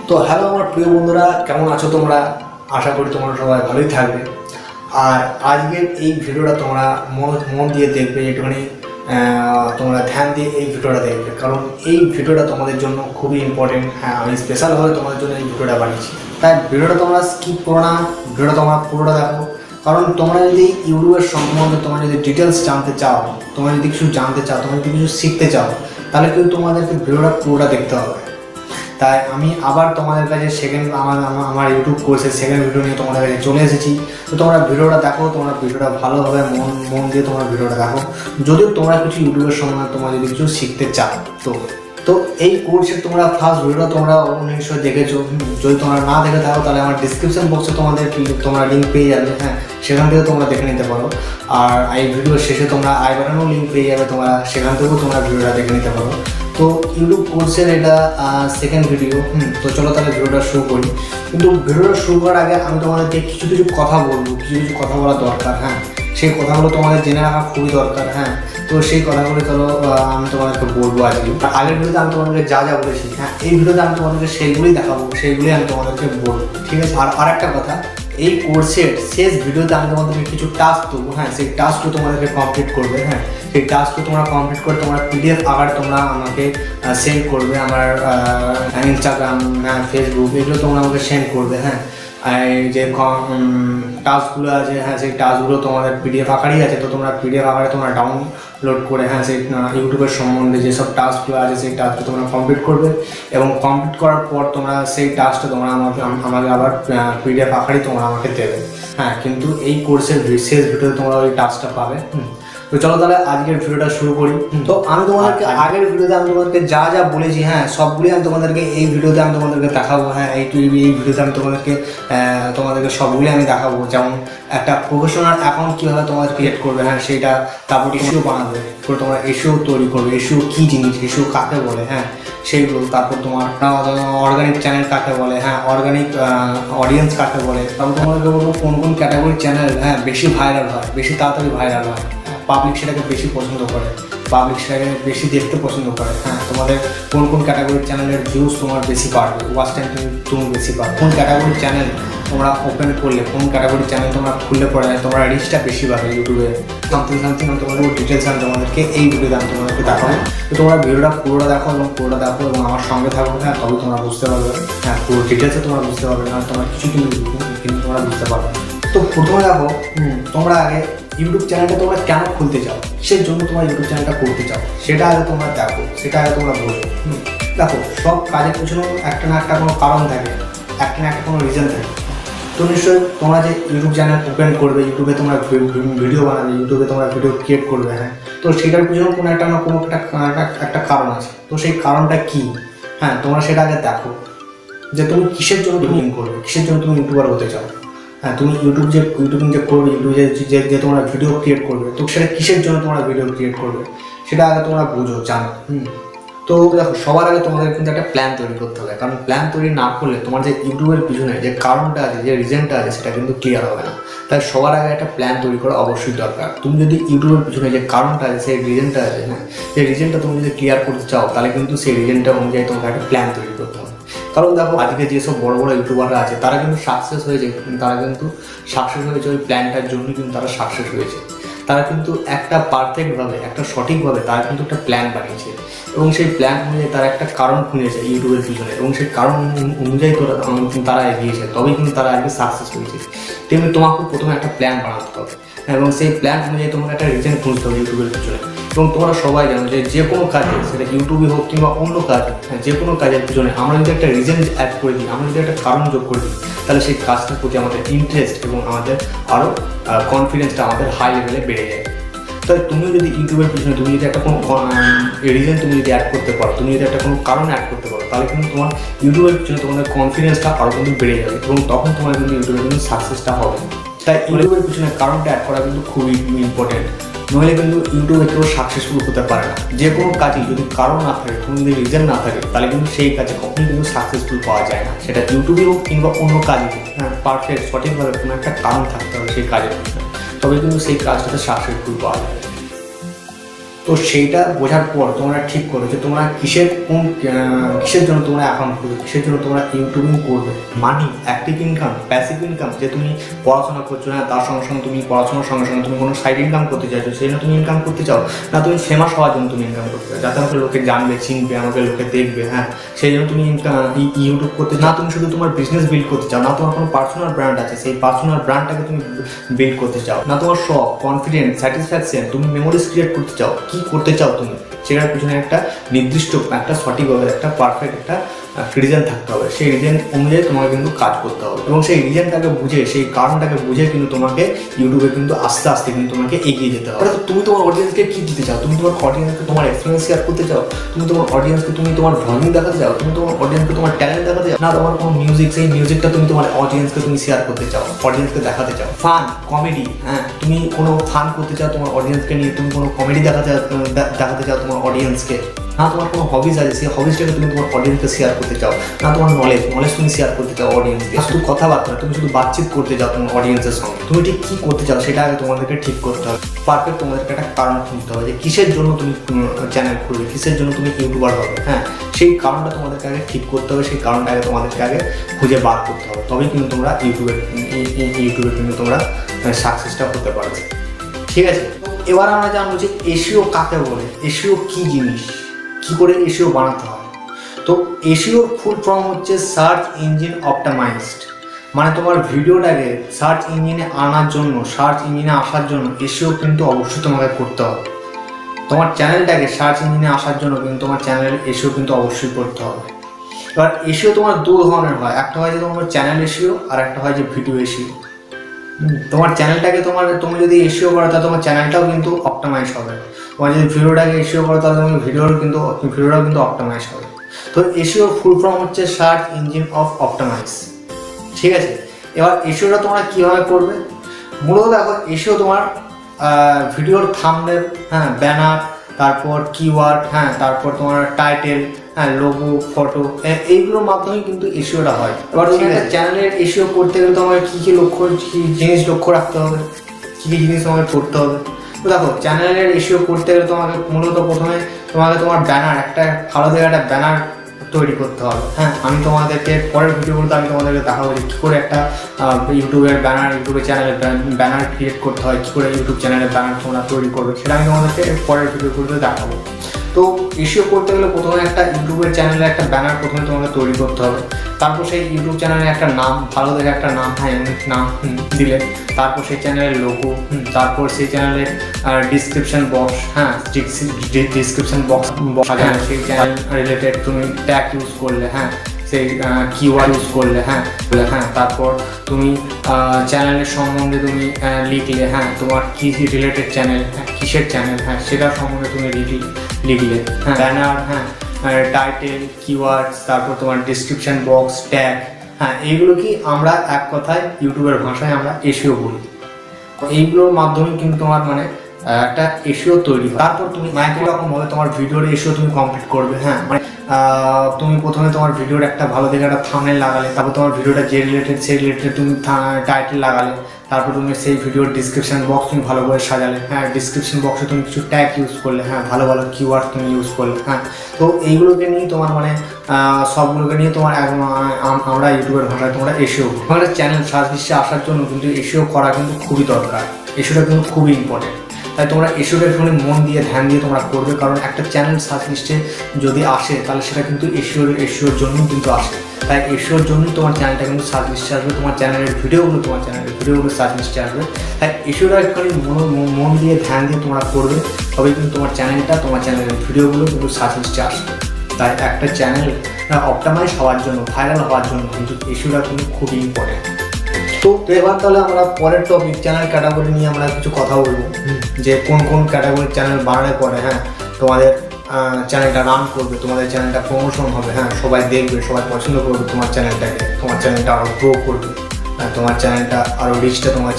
তো হ্যালো আমার প্রিয় বন্ধুরা, কেমন আছো তোমরা? আশা করি তোমরা সবাই ভালোই থাকবে। আর আজকের এই ভিডিওটা তোমরা মন দিয়ে দেখবে, একটুখানি তোমরা ধ্যান দিয়ে এই ভিডিওটা দেখবে, কারণ এই ভিডিওটা তোমাদের জন্য খুবই ইম্পর্টেন্ট। হ্যাঁ, আমি স্পেশালভাবে তোমাদের জন্য এই ভিডিওটা বানিয়েছি। তাই ভিডিওটা তোমরা স্কিপ করো না, ভিডিওটা তোমরা পুরোটা দেখো। কারণ তোমরা যদি ইউটিউবের সম্বন্ধে তোমরা যদি ডিটেলস জানতে চাও, তোমরা যদি কিছু জানতে চাও, তোমরা যদি কিছু শিখতে চাও, তাহলে কিন্তু তোমাদেরকে ভিডিওটা পুরোটা দেখতে হবে। তাই আমি আবার তোমাদের কাছে আমার ইউটিউব কোর্সের সেকেন্ড ভিডিও নিয়ে তোমাদের কাছে চলে এসেছি। তো তোমরা ভিডিওটা দেখো, তোমরা ভিডিওটা ভালোভাবে মন দিয়ে তোমরা ভিডিওটা দেখো। যদিও তোমরা কিছু ইউটিউবের সম্বন্ধে তোমরা যদি কিছু শিখতে চাও, তো এই কোর্সের তোমরা ফার্স্ট ভিডিও তোমরা নিশ্চয়ই দেখেছো। যদি তোমরা না দেখে থাকো তাহলে আমার ডিসক্রিপশন বক্সে তোমরা লিঙ্ক পেয়ে যাবে। হ্যাঁ, সেখান থেকে তোমরা দেখে নিতে পারো। আর এই ভিডিওর শেষে তোমরা আই বাটনেও লিঙ্ক পেয়ে যাবে, তোমরা সেখান থেকেও তোমরা ভিডিওটা দেখে নিতে পারো। তো ইউটিউব কোর্সের এটা সেকেন্ড ভিডিও। তো চলো তাহলে ভিডিওটা শুরু করি। কিন্তু ভিডিওটা শুরু করার আগে আমি তোমাদেরকে কিছু কথা বলবো, কিছু কথা বলা দরকার। হ্যাঁ, সেই কথাগুলো তোমাদের জেনে রাখা খুবই দরকার। হ্যাঁ, তো সেই কথাগুলো চলো আমি তোমাদেরকে বলবো আজকে। আগের ভিডিওতে আমি তোমাদেরকে যা বলেছি, হ্যাঁ, এই ভিডিওতে আমি তোমাদেরকে সেইগুলোই দেখাবো, সেইগুলোই আমি তোমাদেরকে বলবো। ঠিক আছে? আর একটা কথা, এই কোর্সের শেষ ভিডিওতে আমি তোমাদেরকে কিছু টাস্ক দেবো। হ্যাঁ, সেই টাস্কগুলো তোমাদেরকে কমপ্লিট করবে। হ্যাঁ, সেই টাস্কগুলো তোমরা কমপ্লিট করে তোমরা পিডিএফ আকারে তোমরা আমাকে সেন্ড করবে। আমার ইনস্টাগ্রাম, ফেসবুক, এগুলো তোমরা আমাকে সেন্ড করবে। হ্যাঁ, এই যে টাস্কগুলো আছে, হ্যাঁ, সেই টাস্কগুলো তোমাদের পিডিএফ আকারেই আছে। তো তোমরা পিডিএফ আকারে তোমরা ডাউনলোড করে, হ্যাঁ, সেই ইউটিউবের সম্বন্ধে যেসব টাস্কগুলো আছে সেই টাস্কগুলো তোমরা কমপ্লিট করবে। এবং কমপ্লিট করার পর তোমরা সেই টাস্কটা তোমরা আমাকে আবার পিডিএফ আকারেই তোমরা আমাকে দেবে। হ্যাঁ, কিন্তু এই কোর্সের শেষ ভিডিওতে তোমরা ওই টাস্কটা পাবে। তো চলো তাহলে আজকের ভিডিওটা শুরু করি। তো আমি তোমাদেরকে আগের ভিডিওতে আমি তোমাদেরকে যা বলেছি, হ্যাঁ, সবগুলি আমি তোমাদেরকে এই ভিডিওতে আমি তোমাদেরকে দেখাবো। হ্যাঁ, এই ভিডিওতে আমি তোমাদেরকে সবগুলি আমি দেখাবো। যেমন একটা প্রফেশনাল অ্যাকাউন্ট কীভাবে তোমাদের ক্রিয়েট করবে, হ্যাঁ, সেইটা। তারপর ইস্যু বানাবে, করে তোমরা ইস্যু তৈরি করবে, ইস্যু কী জিনিস, ইস্যু কাকে বলে, হ্যাঁ, সেইগুলো। তারপর তোমার অর্গানিক চ্যানেল কাকে বলে, হ্যাঁ, অর্গানিক অডিয়েন্স কাকে বলে। তারপর তোমাদেরকে বলবো কোন ক্যাটাগরির চ্যানেল, হ্যাঁ, বেশি ভাইরাল হয়, বেশি তাড়াতাড়ি ভাইরাল হয়, পাবলিক সেটাকে বেশি পছন্দ করে, পাবলিক সেটাকে বেশি দেখতে পছন্দ করে। হ্যাঁ, তোমাদের কোন ক্যাটাগরির চ্যানেলের ভিউজ তোমার বেশি বাড়বে, ওয়াচ টাইম তুমি বেশি পাবে, কোন ক্যাটাগরির চ্যানেল তোমরা ওপেন করলে, কোন ক্যাটাগরির চ্যানেল তোমরা খুললে পড়ে তোমরা রিচটা বেশি পাবে ইউটিউবে। সামথিং আমি তোমাদের ডিটেলস আমি তোমাদেরকে এই ভিডিওতে আমি তোমাদেরকে দেখাবো। তো তোমরা ভিডিওটা পুরোটা দেখো এবং আমার সঙ্গে থাকো। হ্যাঁ, তবে তোমরা বুঝতে পারবে। হ্যাঁ, পুরো ডিটেলসে তোমরা বুঝতে পারবে না, তোমরা কিছু কিন্তু তোমরা বুঝতে পারবে। তো প্রথমে দেখো, তোমরা আগে ইউটিউব চ্যানেলটা তোমরা কেন খুলতে চাও, কিসের জন্য তোমরা ইউটিউব চ্যানেলটা করতে চাও, সেটা আগে তোমরা দেখো, সেটা আগে তোমরা বোঝো। দেখো, সব কাজের পিছনেও একটা না একটা কোনো কারণ থাকে, একটা না একটা কোনো রিজন থাকে। তো নিশ্চয়ই তোমরা যে ইউটিউব চ্যানেল ওপেন করবে, ইউটিউবে তোমরা ভিডিও বানাবে, ইউটিউবে তোমরা ভিডিও ক্রিয়েট করবে, হ্যাঁ, তো সেটার পিছনে কোনো একটা কারণ আছে। তো সেই কারণটা কী, হ্যাঁ, তোমরা সেটা আগে দেখো যে তুমি কিসের জন্য তুমি করবে, কিসের জন্য তুমি ইউটিউবার হতে চাও। হ্যাঁ, তুমি ইউটিউবিং যে করবে, ইউটিউবে যে তোমরা ভিডিও ক্রিয়েট করবে, তো সেটা কিসের জন্য তোমরা ভিডিও ক্রিয়েট করবে সেটা আগে তোমরা বুঝো, জানো। তো দেখো, সবার আগে তোমাদের কিন্তু একটা প্ল্যান তৈরি করতে হবে। কারণ প্ল্যান তৈরি না করলে তোমার যে ইউটিউবের পিছনে যে কারণটা আছে, যে রিজনটা আছে, সেটা কিন্তু ক্লিয়ার হবে না। তাই সবার আগে একটা প্ল্যান তৈরি করা অবশ্যই দরকার। তুমি যদি ইউটিউবের পিছনে যে কারণটা আছে, সেই রিজনটা আছে, হ্যাঁ, সেই রিজনটা তুমি যদি ক্লিয়ার করতে চাও, তাহলে কিন্তু সেই রিজনটা অনুযায়ী তোমাকে একটা প্ল্যান তৈরি করতে হবে। কারণ দেখো, আজকে যেসব বড় ইউটিউবাররা আছে তারা কিন্তু সাকসেস হয়েছে ওই প্ল্যানটার জন্য। কিন্তু তারা সাকসেস হয়েছে, তারা কিন্তু একটা পারফেক্টভাবে, একটা সঠিকভাবে তারা কিন্তু একটা প্ল্যান বানিয়েছে এবং সেই প্ল্যান অনুযায়ী তারা একটা কারণ খুঁজেছে ইউটিউবের পিছনে, এবং সেই কারণ অনুযায়ী তারা এগিয়েছে, তবেই কিন্তু তারা আজকে সাকসেস হয়েছে। তেমনি তোমাকে প্রথমে একটা প্ল্যান বানাতে হবে এবং সেই প্ল্যান অনুযায়ী তোমাকে একটা রিজন খুঁজতে হবে ইউটিউবের পিছনে। এবং তোমরা সবাই জানো যে কোনো কাজে, সেটা ইউটিউবে হোক কিংবা অন্য কাজ, যে কোনো কাজের পিছনে আমরা যদি একটা রিজন অ্যাড করে দিই, আমরা যদি একটা কারণ যোগ করে দিই, তাহলে সেই কাজটার প্রতি আমাদের ইন্টারেস্ট এবং আমাদের আরও কনফিডেন্সটা আমাদের হাই লেভেলে বেড়ে যায়। তাই তুমিও যদি ইউটিউবের পিছনে তুমি যদি একটা কোনো রিজন তুমি যদি অ্যাড করতে পারো, তুমি যদি একটা কোনো কারণ অ্যাড করতে পারো, তাহলে কিন্তু তোমার ইউটিউবের পিছনে তোমাদের কনফিডেন্সটা আরও কিন্তু বেড়ে যাবে এবং তখন তোমার কিন্তু ইউটিউবের কিন্তু সাকসেসটা হবে। তাই ইউটিউবের পিছনে কারণটা অ্যাড করা কিন্তু খুবই ইম্পর্টেন্ট। নইলে কিন্তু ইউটিউবে কেউ সাকসেসফুল হতে পারে না। যে কোনো কাজে যদি কারণ না থাকে, কোনো যদি রিজন না থাকে, তাহলে কিন্তু সেই কাজে কখনোই কিন্তু সাকসেসফুল পাওয়া যায় না। সেটা ইউটিউবে হোক কিংবা অন্য কাজে হোক, হ্যাঁ, পারফেক্ট সঠিকভাবে কোনো একটা কারণ থাকতে হবে সেই কাজের পিছনে, তবে কিন্তু সেই কাজটাতে সাকসেসফুল পাওয়া যাবে। তো সেইটা বোঝার পর তোমরা ঠিক করো যে তোমরা কিসের জন্য তোমরা অ্যাকাউন্ট করবে, কিসের জন্য তোমরা ইউটিউবিং করবে। মানি, অ্যাক্টিভ ইনকাম, প্যাসিভ ইনকাম, যে তুমি পড়াশোনা করছো না তার সঙ্গে সঙ্গে তুমি পড়াশোনার সঙ্গে সঙ্গে তুমি কোনো সাইড ইনকাম করতে চাইছো, সেই জন্য তুমি ইনকাম করতে চাও, না তুমি ফেমাস হওয়ার জন্য তুমি ইনকাম করতে চাও, যাতে আমাকে লোকে জানবে, চিনবে, আমাকে লোকে দেখবে, হ্যাঁ সেই জন্য তুমি ইউটিউব করতে, না তুমি শুধু তোমার বিজনেস বিল্ড করতে চাও, না তোমার কোনো পার্সোনাল ব্র্যান্ড আছে সেই পার্সোনাল ব্র্যান্ডটাকে তুমি বিল্ড করতে চাও, না তোমার শখ, কনফিডেন্স, স্যাটিসফ্যাকশন, তুমি মেমোরিজ ক্রিয়েট করতে চাও, কি করতে চাও তুমি, সেটার পিছনে একটা নির্দিষ্ট একটা সঠিকভাবে একটা পারফেক্ট একটা রিজন থাকতে হবে। সেই রিজন অনুযায়ী তোমাকে কিন্তু কাজ করতে হবে এবং সেই রিজনটাকে বুঝে, সেই কারণটাকে বুঝে কিন্তু তোমাকে ইউটিউবে কিন্তু আস্তে আস্তে কিন্তু তোমাকে এগিয়ে যেতে হবে। তুমি তোমার অডিয়েন্সকে কি দিতে চাও, তুমি তোমার অডিয়েন্সকে তোমার এক্সপিরিয়েন্স শেয়ার করতে চাও, তুমি তোমার অডিয়েন্সকে তুমি তোমার ভ্লগিং দেখাতে চাও, তুমি তোমার অডিয়েন্সকে তোমার ট্যালেন্ট দেখাতে চাও, না তোমার কোনো মিউজিক, সেই মিউজিকটা তুমি তোমার অডিয়েন্সকে তুমি শেয়ার করতে চাও, অডিয়েন্সকে দেখাতে চাও। ফান, কমেডি, হ্যাঁ তুমি কোনো ফান করতে চাও তোমার অডিয়েন্সকে নিয়ে, তুমি কোনো কমেডি দেখাতে চাও তোমার অডিয়েন্সকে, না তোমার কোনো হবিজ আছে সেই হবিজটাকে তুমি তোমার অডিয়েন্সকে শেয়ার করতে চাও, না তোমার নলেজ তুমি শেয়ার করতে চাও অডিয়েন্সকে। শুধু কথাবার্তা, তুমি শুধু বাতচিত করতে চাও তোমার অডিয়েন্সের সঙ্গে, তুমি ঠিক কী করতে চাও সেটা আগে তোমাদেরকে ঠিক করতে হবে। পারফেক্ট তোমাদেরকে একটা কারণ খুঁজতে হবে যে কিসের জন্য তুমি চ্যানেল খুলবে, কিসের জন্য তুমি ইউটিউবার হবে, হ্যাঁ সেই কারণটা তোমাদেরকে আগে ঠিক করতে হবে, সেই কারণটা আগে তোমাদেরকে আগে খুঁজে বার করতে হবে, তবেই কিন্তু তোমরা ইউটিউবে কিন্তু তোমরা সাকসেসটা হতে পারবে। ঠিক আছে, এবার আমরা জানবো যে এসইও কাকে বলে, এসইও কী জিনিস, কী করে এসইও বানাতে হয়। তো এসইওর ফুল ফর্ম হচ্ছে সার্চ ইঞ্জিন অপটিমাইজড, মানে তোমার ভিডিওটাকে সার্চ ইঞ্জিনে আনার জন্য, সার্চ ইঞ্জিনে আসার জন্য এসইও কিন্তু অবশ্যই তোমাকে করতে হবে। তোমার চ্যানেলটাকে সার্চ ইঞ্জিনে আসার জন্য কিন্তু তোমার চ্যানেলের এসইও কিন্তু অবশ্যই করতে হবে। এবার এসইও তোমার দু ধরনের হয়, একটা হয় যে তোমার চ্যানেল এসইও আর একটা হয় যে ভিডিও এসইও। তোমার চ্যানেলটাকে তুমি যদি এসইও করো তাহলে তোমার চ্যানেলটাও কিন্তু অপটিমাইজ হবে, তোমার যদি ভিডিওটাকে এসইও করো তাহলে তোমার ভিডিওটাও কিন্তু অপটিমাইজ হবে। তো এসইওর ফুল ফর্ম হচ্ছে সার্চ ইঞ্জিন অপটিমাইজ। ঠিক আছে, এবার এসইওটা তোমরা কীভাবে করবে, মূলত দেখো এসইও তোমার ভিডিওর থাম্বনেল, হ্যাঁ ব্যানার, তারপর কিওয়ার্ড, হ্যাঁ তারপর তোমার টাইটেল, হ্যাঁ লোগো, ফটো, এইগুলোর মাধ্যমে কিন্তু এসইওটা হয়। এবার তুমি একটা চ্যানেলের এসইও করতে গেলে তোমার কী জিনিস লক্ষ্য রাখতে হবে, কী জিনিস তোমাকে করতে হবে। তো দেখো চ্যানেলের এসইও করতে গেলে তোমাকে মূলত প্রথমে তোমার ব্যানার, একটা ভালো জায়গায় একটা ব্যানার তৈরি করতে হবে। হ্যাঁ আমি তোমাদেরকে পরের ভিডিওগুলোতে আমি তোমাদেরকে দেখাবো যে কী করে একটা ইউটিউবের ব্যানার, ইউটিউবের চ্যানেলের ব্যানার ক্রিয়েট করতে হয়, কী করে ইউটিউব চ্যানেলের ব্যানার তোমরা তৈরি করবে, সেটা আমি তোমাদেরকে পরের ভিডিওগুলোতে দেখাবো। তো এসইও করতে গেলে প্রথমে একটা ইউটিউবের চ্যানেলে একটা ব্যানার প্রথমে তোমাকে তৈরি করতে হবে, তারপর সেই ইউটিউব চ্যানেলের একটা নাম, ভালো দেখে একটা নাম, হ্যাঁ ইউনিক নাম দিলে, তারপর সেই চ্যানেলের লোগো, তারপর সেই চ্যানেলের ডিসক্রিপশন বক্স, হ্যাঁ ডিসক্রিপশন বক্স সাজানো, সেই চ্যানেল রিলেটেড তুমি ট্যাগ ইউজ করলে, হ্যাঁ সেই কিওয়ার্ড ইউজ করলে, হ্যাঁ তারপর তুমি চ্যানেলের সম্বন্ধে তুমি লিখলে, হ্যাঁ তোমার কী রিলেটেড চ্যানেল, হ্যাঁ কিসের চ্যানেল, হ্যাঁ সেটার সম্বন্ধে তুমি লিখলে, হ্যাঁ ব্যানার, হ্যাঁ টাইটেল, কিওয়ার্ডস, তারপর তোমার ডিসক্রিপশন বক্স, ট্যাগ, হ্যাঁ এইগুলো কি আমরা এক কথায় ইউটিউবের ভাষায় আমরা এসইও বলি। এইগুলোর মাধ্যমে কিন্তু তোমার মানে একটা এসইও তৈরি হয়। তারপর তুমি একই রকমভাবে তোমার ভিডিওর এসইও তুমি কমপ্লিট করবে। হ্যাঁ মানে তুমি প্রথমে তোমার ভিডিওর একটা ভালো দেখে একটা থাম্বনেল লাগালে, তারপর তোমার ভিডিওটা যে রিলেটেড সেই রিলেটেড তুমি টাইটেল লাগালে, তারপর তুমি সেই ভিডিওর ডিসক্রিপশন বক্স তুমি ভালো করে সাজালে, হ্যাঁ ডিসক্রিপশন বক্সে তুমি কিছু ট্যাগ ইউজ করলে, হ্যাঁ ভালো ভালো কিওয়ার্ড তুমি ইউজ করলে। হ্যাঁ তো এইগুলোকে নিয়ে তোমার মানে সবগুলোকে নিয়ে তোমার আমরা ইউটিউবের ভাষায় তোমরা এসইও, আমাদের চ্যানেল সার্চ লিস্টে আসার জন্য কিন্তু এসইও করা কিন্তু খুবই দরকার, এসইওটা কিন্তু খুবই ইম্পর্টেন্ট। তাই তোমরা এসইওটা একটুখানি মন দিয়ে ধ্যান দিয়ে তোমরা করবে, কারণ একটা চ্যানেল সার্চ লিস্টে যদি আসে তাহলে সেটা কিন্তু এসইওর জন্যই কিন্তু আসে। তাই এসইওর জন্যই তোমার চ্যানেলটা কিন্তু সার্চ লিস্টে আসবে, তোমার চ্যানেলের ভিডিওগুলো সার্চ লিস্টে আসবে। তাই এসইওটা একটুখানি মন দিয়ে ধ্যান দিয়ে তোমরা করবে, তবে কিন্তু তোমার চ্যানেলের ভিডিওগুলো কিন্তু সার্চ লিস্টে আসবে। তাই একটা চ্যানেল অপটিমাইজ হওয়ার জন্য, ভাইরাল হওয়ার জন্য কিন্তু এসইওটা কিন্তু খুবই ইম্পর্টেন্ট। তো এবার তাহলে আমরা পরের টপিক চ্যানেল ক্যাটাগরি নিয়ে আমরা কিছু কথা বলবো, যে কোন কোন ক্যাটাগরির চ্যানেল বানানোর পরে হ্যাঁ তোমাদের চ্যানেলটা রান করবে, তোমাদের চ্যানেলটা প্রমোশন হবে, হ্যাঁ সবাই দেখবে, সবাই পছন্দ করবে তোমার চ্যানেলটাকে, তোমার চ্যানেলটা আরও গ্রো করবে, তোমার চ্যানেলটা আরও রিচটা, তোমার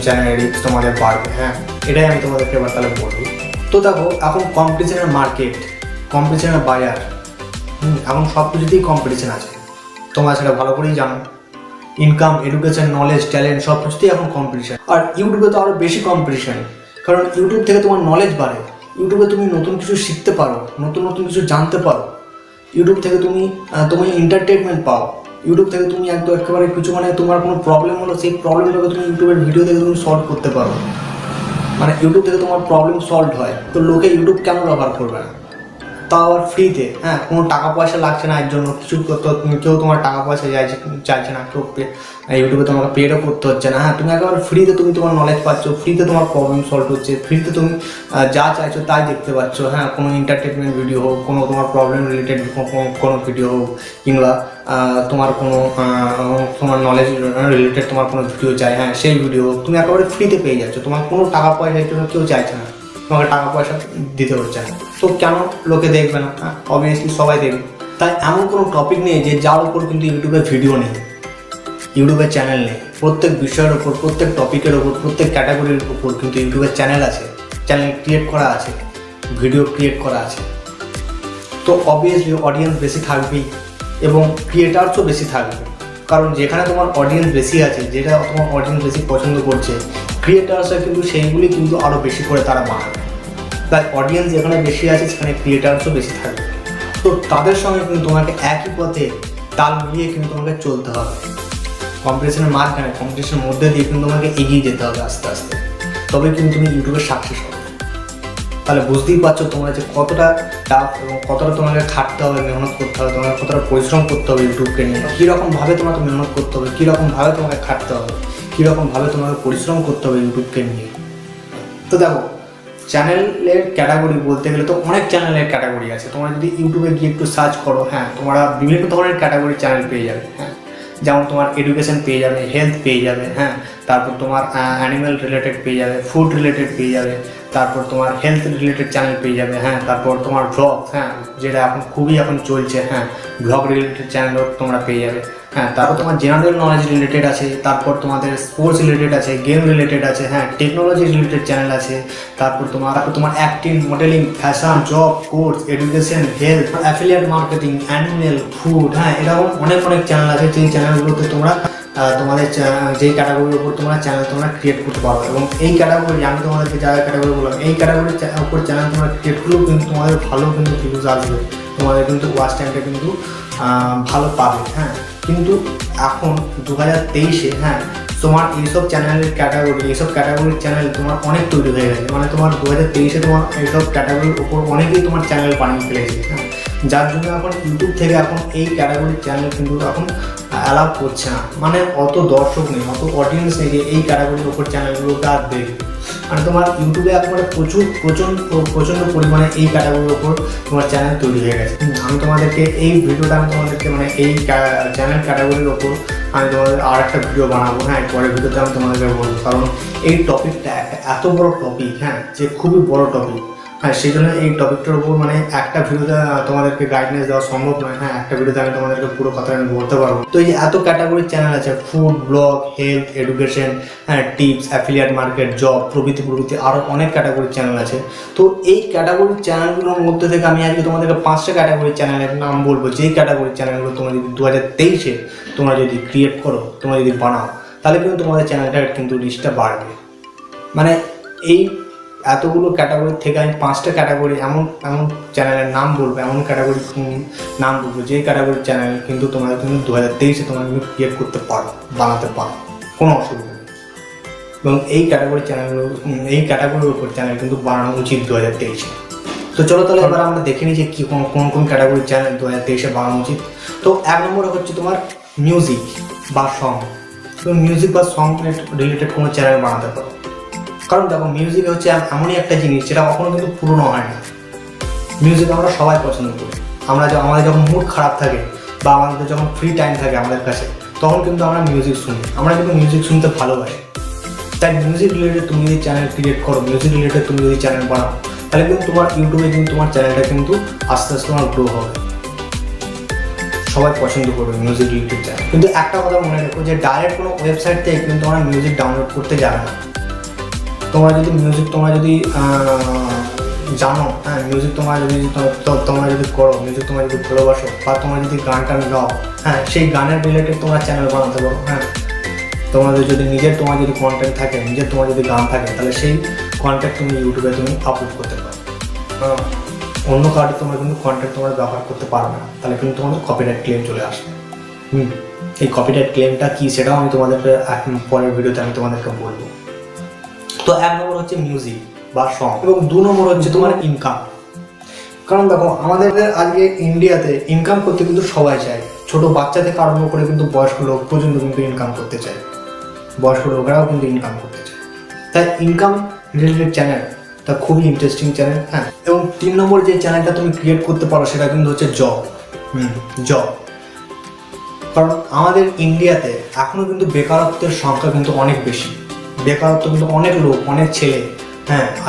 চ্যানেলের রিচ তোমাদের বাড়বে। হ্যাঁ এটাই আমি তোমাদেরকে এবার তাহলে বলবো। তো দেখো এখন কম্পিটিশনের মার্কেট, কম্পিটিশনের বাজার, এখন সব কিছুতেই কম্পিটিশন আছে, তোমরা সেটা ভালো করেই জানো। ইনকাম, এডুকেশন, নলেজ, ট্যালেন্ট সব কিছুতেই এখন কম্পিটিশন। আর ইউটিউবে তো আরও বেশি কম্পিটিশন, কারণ ইউটিউব থেকে তোমার নলেজ বাড়ে, ইউটিউবে তুমি নতুন কিছু শিখতে পারো, নতুন নতুন কিছু জানতে পারো। ইউটিউব থেকে তুমি এন্টারটেনমেন্ট পাও। ইউটিউব থেকে তুমি একেবারে কিছু মানে তোমার কোনো প্রবলেম হলো, সেই প্রবলেমটাকে তুমি ইউটিউবের ভিডিও থেকে তুমি সলভ করতে পারো। মানে ইউটিউব থেকে তোমার প্রবলেম সলভ হয়। তো লোকে ইউটিউব কেন ব্যবহার করবে না, তাও আবার ফ্রিতে। হ্যাঁ, কোনো টাকা পয়সা লাগছে না এর জন্য, কিছু কেউ তোমার টাকা পয়সা চাইছে না, কেউ ইউটিউবে তোমাকে পেডও করতে হচ্ছে না। হ্যাঁ, তুমি একেবারে ফ্রিতে তুমি তোমার নলেজ পাচ্ছ, ফ্রিতে তোমার প্রবলেম সলভ হচ্ছে, ফ্রিতে তুমি যা চাইছো তাই দেখতে পাচ্ছ। হ্যাঁ, কোনো এন্টারটেনমেন্ট ভিডিও হোক, কোনো তোমার প্রবলেম রিলেটেড কোনো ভিডিও হোক, কিংবা তোমার তোমার নলেজ রিলেটেড তোমার কোনো ভিডিও চাই, হ্যাঁ সেই ভিডিও তুমি একেবারে ফ্রিতে পেয়ে যাচ্ছ। তোমার কোনো টাকা পয়সার জন্য কেউ চাইছে না, তোমাকে টাকা পয়সা দিতে হচ্ছে না। তো কেন লোকে দেখবে না? অবভিয়াসলি সবাই দেখবে। তাই এমন কোনো টপিক নেই যে যার উপর কিন্তু ইউটিউবে ভিডিও নেই, ইউটিউবের চ্যানেল নেই। প্রত্যেক বিষয়ের ওপর, প্রত্যেক টপিকের ওপর, প্রত্যেক ক্যাটাগরির উপর কিন্তু ইউটিউবের চ্যানেল আছে, চ্যানেল ক্রিয়েট করা আছে, ভিডিও ক্রিয়েট করা আছে। তো অবভিয়াসলি অডিয়েন্স বেশি থাকবেই এবং ক্রিয়েটার্সও বেশি থাকবে, কারণ যেখানে তোমার অডিয়েন্স বেশি আছে, যেটা তোমার অডিয়েন্স বেশি পছন্দ করছে, ক্রিয়েটার্সরা কিন্তু সেইগুলি কিন্তু আরও বেশি করে তারা বানাবে। তাই অডিয়েন্স যেখানে বেশি আছে সেখানে ক্রিয়েটার্সও বেশি থাকবে। তো তাদের সঙ্গে কিন্তু তোমাকে একই পথে তাল মিলিয়ে কিন্তু তোমাকে চলতে হবে। কম্পিটিশনের মাঝখানে, কম্পিটিশনের মধ্যে দিয়ে কিন্তু তোমাকে এগিয়ে যেতে হবে আস্তে আস্তে, তবে কিন্তু তুমি ইউটিউবে সাকসেস হবে। তাহলে বুঝতেই পারছো তোমরা যে কতটা টাফ এবং কতটা তোমাকে খাটতে হবে, মেহনত করতে হবে, তোমাকে কতটা পরিশ্রম করতে হবে ইউটিউবকে নিয়ে, কীরকমভাবে তোমাকে মেহনত করতে হবে, কীরকমভাবে তোমাকে খাটতে হবে, কীরকমভাবে তোমাকে পরিশ্রম করতে হবে ইউটিউবকে নিয়ে। তো দেখো, চ্যানেলের ক্যাটাগরি বলতে গেলে তো অনেক চ্যানেলের ক্যাটাগরি আছে। তোমরা যদি ইউটিউবে গিয়ে একটু সার্চ করো, হ্যাঁ তোমরা বিভিন্ন ধরনের ক্যাটাগরির চ্যানেল পেয়ে যাবে। হ্যাঁ, যেমন তোমার এডুকেশন পেয়ে যাবে, হেলথ পেয়ে যাবে, হ্যাঁ তারপর তোমার অ্যানিম্যাল রিলেটেড পেয়ে যাবে, ফুড রিলেটেড পেয়ে যাবে, তারপর তোমার হেলথ রিলেটেড চ্যানেল পেয়ে যাবে, হ্যাঁ তারপর তোমার ভ্লগ, হ্যাঁ যেটা খুবই এখন চলছে, হ্যাঁ ভ্লগ রিলেটেড চ্যানেলও তোমরা পেয়ে যাবে। হ্যাঁ, তারপর তোমার জেনারেল নলেজ রিলেটেড আছে, তারপর তোমাদের স্পোর্টস রিলেটেড আছে, গেম রিলেটেড আছে, হ্যাঁ টেকনোলজি রিলেটেড চ্যানেল আছে, তারপর তোমার acting, modelling, fashion, job, course, education, health, affiliate marketing, animal, food, হ্যাঁ এরকম অনেক চ্যানেল আছে। যেই চ্যানেলগুলোতে তোমরা তোমাদের যেই ক্যাটাগরির উপর তোমরা চ্যানেল তোমরা ক্রিয়েট করতে পারো, এবং এই ক্যাটাগরি আমি তোমাদেরকে যা ক্যাটাগরি বললাম, এই ক্যাটাগরির উপর চ্যানেল তোমরা ক্রিয়েট করলেও কিন্তু তোমাদের ভালো কিন্তু ভিউজ আসবে, তোমাদের কিন্তু ওয়াচ টাইমটা কিন্তু ভালো পাবে। হ্যাঁ, কিন্তু এখন 2023-এ হ্যাঁ তোমার এইসব চ্যানেলের ক্যাটাগরি, এইসব ক্যাটাগরির চ্যানেল তোমার অনেক তৈরি হয়ে গেছে। মানে তোমার 2023-এ তোমার এইসব ক্যাটাগরির ওপর অনেকেই তোমার চ্যানেল বানিয়ে ফেলেছে। হ্যাঁ, যার জন্য এখন ইউটিউব থেকে এখন এই ক্যাটাগরির চ্যানেল কিন্তু এখন অ্যালাউ করছে না। মানে অত দর্শক নেই, অত অডিয়েন্স নেই যে এই ক্যাটাগরির ওপর চ্যানেলগুলোকে আর দেখবে। মানে তোমার ইউটিউবে একবারে প্রচণ্ড পরিমাণে এই ক্যাটাগরির ওপর তোমার চ্যানেল তৈরি হয়ে গেছে। আমি তোমাদেরকে এই ভিডিওটা মানে এই চ্যানেল ক্যাটাগরির ওপর আমি তোমাদের আর একটা ভিডিও বানাবো। হ্যাঁ, পরের ভিডিওতে আমি তোমাদেরকে বলবো, কারণ এই টপিকটা এত বড় টপিক, হ্যাঁ যে খুবই বড় টপিক। হ্যাঁ, সেই জন্য এই টপিকটার উপর মানে একটা ভিডিওতে তোমাদেরকে গাইডেন্স দেওয়া সম্ভব নয়। হ্যাঁ, একটা ভিডিওতে আমি তোমাদেরকে পুরো কথা আমি বলতে পারবো। তো এই যে এত ক্যাটাগরির চ্যানেল আছে, ফুড, ব্লগ, হেলথ, এডুকেশন, হ্যাঁ টিপস, অ্যাফিলিয়েট মার্কেট, জব, প্রভৃতি আরও অনেক ক্যাটাগরির চ্যানেল আছে। তো এই ক্যাটাগরির চ্যানেলগুলোর মধ্যে থেকে আমি আজকে তোমাদেরকে 5টা ক্যাটাগরির চ্যানেলের নাম বলবো, যেই ক্যাটাগরির চ্যানেলগুলো তোমরা যদি 2023-এ তোমরা যদি ক্রিয়েট করো, তোমরা যদি বানাও, তাহলে কিন্তু তোমাদের চ্যানেলটার কিন্তু রিচটা বাড়বে। মানে এই এতগুলো ক্যাটাগরি থেকে আমি 5টা ক্যাটাগরি এমন চ্যানেলের নাম বলবো, এমন ক্যাটাগরি নাম বলবো, যেই ক্যাটাগরির চ্যানেল কিন্তু তোমরা কিন্তু 2023-এ তোমরা কিন্তু ক্রিয়েট করতে পারো, বানাতে পারো, কোনো অসুবিধা নেই। এবং এই ক্যাটাগরির উপর চ্যানেল কিন্তু বানানো উচিত 2023-এ। তো চলো তাহলে এবার আমরা দেখে নিই যে কি কোন ক্যাটাগরির চ্যানেল 2023-এ বানানো উচিত। তো 1 নম্বরে হচ্ছে তোমার মিউজিক বা সং। তো মিউজিক বা সং রিলেটেড কোনো চ্যানেল বানাতে পারো, কারণ দেখো মিউজিক হচ্ছে এমনই একটা জিনিস যেটা কখনো কিন্তু পুরনো হয় না। মিউজিক আমরা সবাই পছন্দ করি। আমাদের যখন মুড খারাপ থাকে বা আমাদের যখন ফ্রি টাইম থাকে আমাদের কাছে, তখন কিন্তু আমরা মিউজিক শুনি, আমরা কিন্তু মিউজিক শুনতে ভালোবাসি। তাই মিউজিক রিলেটেড তুমি যদি চ্যানেল ক্রিয়েট করো, মিউজিক রিলেটেড তুমি যদি চ্যানেল বানাও, তাহলে কিন্তু তোমার ইউটিউবে কিন্তু তোমার চ্যানেলটা কিন্তু আস্তে আস্তে তোমার গ্রো হবে, সবাই পছন্দ করবে মিউজিক রিলেটেড চ্যানেল। কিন্তু একটা কথা মনে রাখো যে ডাইরেক্ট কোনো ওয়েবসাইট থেকে কিন্তু তোমরা মিউজিক ডাউনলোড করতে যাবে না। তোমরা যদি জানো, হ্যাঁ মিউজিক তোমরা যদি করো, মিউজিক তোমরা যদি ভালোবাসো, বা তোমরা যদি গান গাও, হ্যাঁ সেই গানের রিলেটেড তোমরা চ্যানেল বানাতে পারো। হ্যাঁ, তোমাদের যদি তোমার যদি কন্টেন্ট থাকে, তোমার যদি গান থাকে, তাহলে সেই কন্টেন্ট তুমি ইউটিউবে তুমি আপলোড করতে পারো। অন্য কার্ডে তোমরা কিন্তু কন্টেন্ট তোমরা ব্যবহার করতে পারবে না, তাহলে কিন্তু তোমাদের কপিরাইট ক্লেম চলে আসবে। এই কপিরাইট ক্লেমটা কি সেটাও আমি তোমাদেরকে পরের ভিডিওতে আমি তোমাদেরকে বলবো। তো 1 নম্বর হচ্ছে মিউজিক বা সং, এবং 2 নম্বর হচ্ছে তোমার ইনকাম। কারণ দেখো আমাদের আজকে ইন্ডিয়াতে ইনকাম করতে কিন্তু সবাই চায়, ছোট বাচ্চা থেকে আরম্ভ করে কিন্তু বয়স্ক লোক পর্যন্ত কিন্তু ইনকাম করতে চায়, বয়স্ক লোকেরাও কিন্তু ইনকাম করতে চায়। তাই ইনকাম রিলেটেড চ্যানেল তা খুবই ইন্টারেস্টিং চ্যানেল। হ্যাঁ, এবং 3 নম্বর যে চ্যানেলটা তুমি ক্রিয়েট করতে পারো সেটা কিন্তু হচ্ছে জব। জব, কারণ আমাদের ইন্ডিয়াতে এখনও কিন্তু বেকারত্বের সংখ্যা কিন্তু অনেক বেশি, বেকারত্ব কিন্তু অনেক লোক, অনেক ছেলে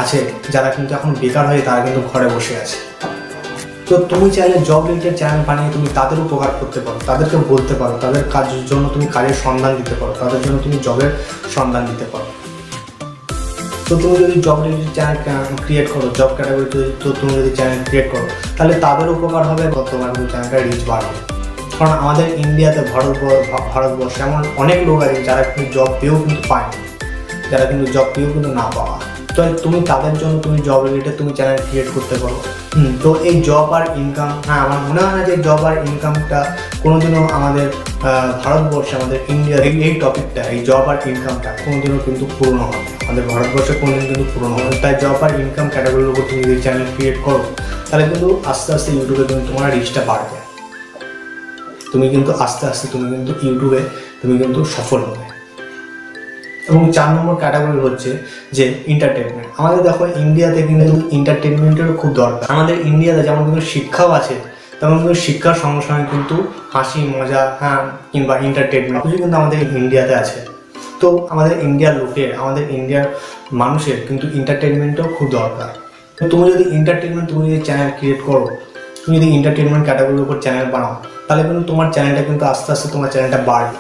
আছে যারা কিন্তু এখন বেকার হয়ে তারা কিন্তু ঘরে বসে আছে। তো তুমি চাইলে জব রিলেটেড চ্যানেল বানিয়ে তুমি তাদের উপকার করতে পারো, তাদেরকে বলতে পারো, তাদের কাজের জন্য তুমি কাজের সন্ধান দিতে পারো, তাদের জন্য তুমি জবের সন্ধান দিতে পারো। তো তুমি যদি জব রিলেটেড চ্যানেল ক্রিয়েট করো, জব ক্যাটাগরি তো তুমি যদি চ্যানেল ক্রিয়েট করো, তাহলে তাদের উপকার হবে, তোমার কিন্তু চ্যানেলটা রিচ বাড়বে। কারণ আমাদের ইন্ডিয়াতে ভারতবর্ষে এমন অনেক লোক আছে যারা কিন্তু জব পেয়েও কিন্তু পায়নি, যারা কিন্তু জব পেয়েও কিন্তু না পাওয়া। তো তুমি তাদের জন্য তুমি জব রিলেটেড তুমি চ্যানেল ক্রিয়েট করতে পারো। তো এই জব আর ইনকাম, আমার মনে হয় না যে জব আর ইনকামটা কোনোদিনও আমাদের ভারতবর্ষে, আমাদের ইন্ডিয়ার এই টপিকটা, এই জব আর ইনকামটা কোনোদিনও কিন্তু পূর্ণ হবে, আমাদের ভারতবর্ষে কোনোদিন কিন্তু পূর্ণ হবে। তাই জব আর ইনকাম ক্যাটাগরির উপর তুমি যদি চ্যানেল ক্রিয়েট করো, তাহলে কিন্তু আস্তে আস্তে ইউটিউবে কিন্তু তোমার রিচটা বাড়বে, তুমি কিন্তু আস্তে আস্তে তুমি কিন্তু ইউটিউবে তুমি কিন্তু সফল হবে। এবং 4 নম্বর ক্যাটাগরি হচ্ছে যে এন্টারটেনমেন্ট। আমাদের দেখো ইন্ডিয়াতে কিন্তু এন্টারটেনমেন্টেরও খুব দরকার। আমাদের ইন্ডিয়াতে যেমন কিন্তু শিক্ষাও আছে, তেমন কিন্তু শিক্ষার সঙ্গে সঙ্গে কিন্তু হাসি মজা কিংবা এন্টারটেনমেন্ট কিছু কিন্তু আমাদের ইন্ডিয়াতে আছে। তো আমাদের ইন্ডিয়ার লোকের, আমাদের ইন্ডিয়ার মানুষের কিন্তু এন্টারটেনমেন্টও খুব দরকার। তো তুমি যদি এন্টারটেনমেন্ট, তুমি যদি চ্যানেল ক্রিয়েট করো, তুমি যদি এন্টারটেনমেন্ট ক্যাটাগরির উপর চ্যানেল বানাও, তাহলে কিন্তু তোমার চ্যানেলটা কিন্তু আস্তে আস্তে তোমার চ্যানেলটা বাড়বে,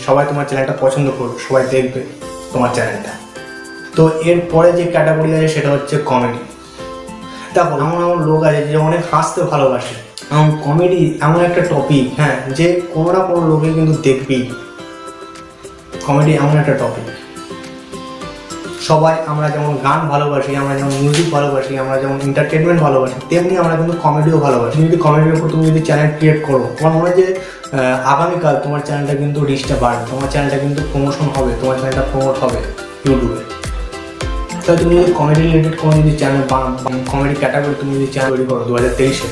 সবাই তোমার চ্যানেলটা পছন্দ করবে, সবাই দেখবে তোমার চ্যানেলটা। তো এরপরে যে ক্যাটাগরি আছে সেটা হচ্ছে কমেডি। দেখো এমন এমন লোক আছে যে অনেক হাসতে ভালোবাসে, এবং কমেডি এমন একটা টপিক যে কোনো না কোনো লোকে কিন্তু দেখবেই। কমেডি এমন একটা টপিক, সবাই আমরা যেমন গান ভালোবাসি, আমরা যেমন মিউজিক ভালোবাসি, আমরা যেমন এন্টারটেনমেন্ট ভালোবাসি, তেমনি আমরা কিন্তু কমেডিও ভালোবাসি। যদি কমেডির উপর তুমি যদি চ্যানেল ক্রিয়েট করো, তোমার মনে হয় যে আগামীকাল তোমার চ্যানেলটা কিন্তু রিচটা বাড়বে, তোমার চ্যানেলটা কিন্তু প্রমোশন হবে, তোমার চ্যানেলটা প্রমোট হবে ইউটিউবে। তাহলে তুমি যদি কমেডি রিলেটেড কোনো যদি চ্যানেল, কমেডি ক্যাটাগরি তুমি যদি চ্যানেল তৈরি করো 2023-এ,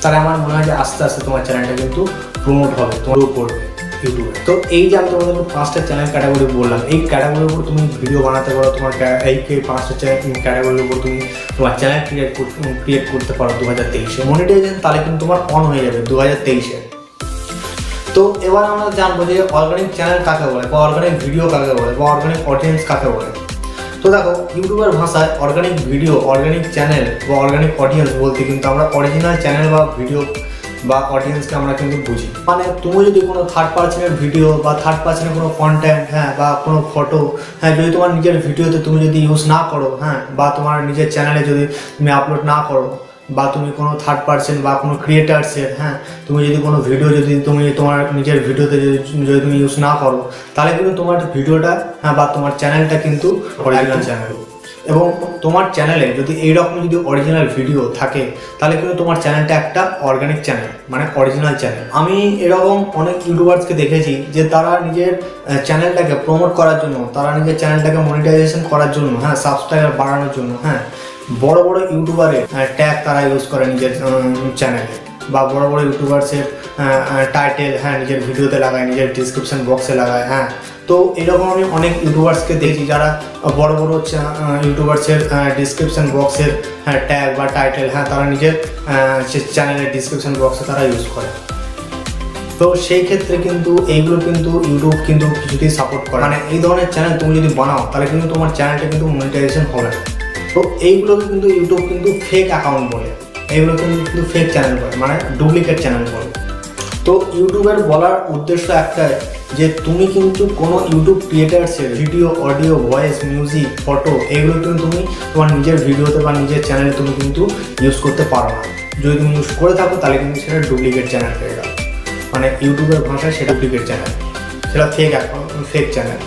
তাহলে আমার মনে হয় যে আস্তে আস্তে তোমার চ্যানেলটা কিন্তু প্রমোট হবে, তোমার করবে ইউটিউবে। তো এই যে আমি তোমাদের 5টা চ্যানেল ক্যাটাগরি বললাম, এই ক্যাটাগরির উপর তুমি ভিডিও বানাতে পারো, তোমার এই 5টা ক্যাটাগরির উপর তুমি তোমার চ্যানেল ক্রিয়েট করতে পারো 2023-এ। মনিটাইজেশন তাহলে কিন্তু তোমার অন হয়ে যাবে 2023-এ। তো এবার আমরা জানবো যে অর্গানিক চ্যানেল কাকে বলে, বা অর্গানিক ভিডিও কাকে বলে, বা অর্গানিক অডিয়েন্স কাকে বলে। তো দেখো ইউটিউবের ভাষায় অর্গানিক ভিডিও, অর্গানিক চ্যানেল বা অর্গানিক অডিয়েন্স বলতে কিন্তু আমরা অরিজিনাল চ্যানেল বা ভিডিও বা অডিয়েন্সকে আমরা কিন্তু বুঝি। মানে তুমি যদি কোনো থার্ড পার্সনের ভিডিও বা থার্ড পার্সনের কোনো কন্টেন্ট বা কোনো ফটো যদি তোমার নিজের ভিডিওতে তুমি যদি ইউজ না করো, বা তোমার নিজের চ্যানেলে যদি তুমি আপলোড না করো, বা তুমি কোনো থার্ড পার্সন বা কোনো ক্রিয়েটার্সের তুমি যদি কোনো ভিডিও যদি তুমি তোমার নিজের ভিডিওতে যদি তুমি ইউজ না করো, তাহলে কিন্তু তোমার ভিডিওটা বা তোমার চ্যানেলটা কিন্তু অরিজিনাল চ্যানেল। এবং তোমার চ্যানেলে যদি এইরকম যদি অরিজিনাল ভিডিও থাকে, তাহলে কিন্তু তোমার চ্যানেলটা একটা অর্গানিক চ্যানেল, মানে অরিজিনাল চ্যানেল। আমি এরকম অনেক ইউটিউবার্সকে দেখেছি যে তারা নিজের চ্যানেলটাকে প্রমোট করার জন্য, তারা নিজের চ্যানেলটাকে মনিটাইজেশন করার জন্য, সাবস্ক্রাইবার বাড়ানোর জন্য বড় বড় ইউটিউবারের ট্যাগ তারা ইউজ করে নিজের চ্যানেলে, বা বড় বড় ইউটিউবার্সের টাইটেল নিজের ভিডিওতে লাগায়, নিজের ডিসক্রিপশন বক্সে লাগায়। তো এরকম আমি অনেক ইউটিউবার্সকে দেখি যারা বড় বড় ইউটিউবার্সের ডিসক্রিপশন বক্সের ট্যাগ বা টাইটেল তারা নিজের চ্যানেলের ডিসক্রিপশন বক্সে তারা ইউজ করে। তো সেই ক্ষেত্রে কিন্তু এইগুলো কিন্তু ইউটিউব কিন্তু কিছুতেই সাপোর্ট করে। মানে এই ধরনের চ্যানেল তুমি যদি বানাও, তাহলে কিন্তু তোমার চ্যানেলটা কিন্তু মনিটাইজেশন হবে না। তো এইগুলোকে কিন্তু ইউটিউব কিন্তু ফেক অ্যাকাউন্ট বলে, এইগুলো কিন্তু ফেক চ্যানেল বলে, মানে ডুপ্লিকেট চ্যানেল বলে। তো ইউটিউবের বলার উদ্দেশ্য একটাই যে তুমি কিন্তু কোনো ইউটিউব ক্রিয়েটার্সের video, audio, voice, music, photo এগুলো কিন্তু তুমি তোমার নিজের ভিডিওতে বা নিজের চ্যানেলে তুমি কিন্তু ইউজ করতে পারো না। যদি তুমি ইউজ করে থাকো তাহলে কিন্তু সেটা ডুপ্লিকেট চ্যানেল হয়ে গেল, মানে ইউটিউবের ভাষায় সেটা ডুপ্লিকেট চ্যানেল, সেটা ফেক অ্যাকাউন্ট, ফেক চ্যানেল।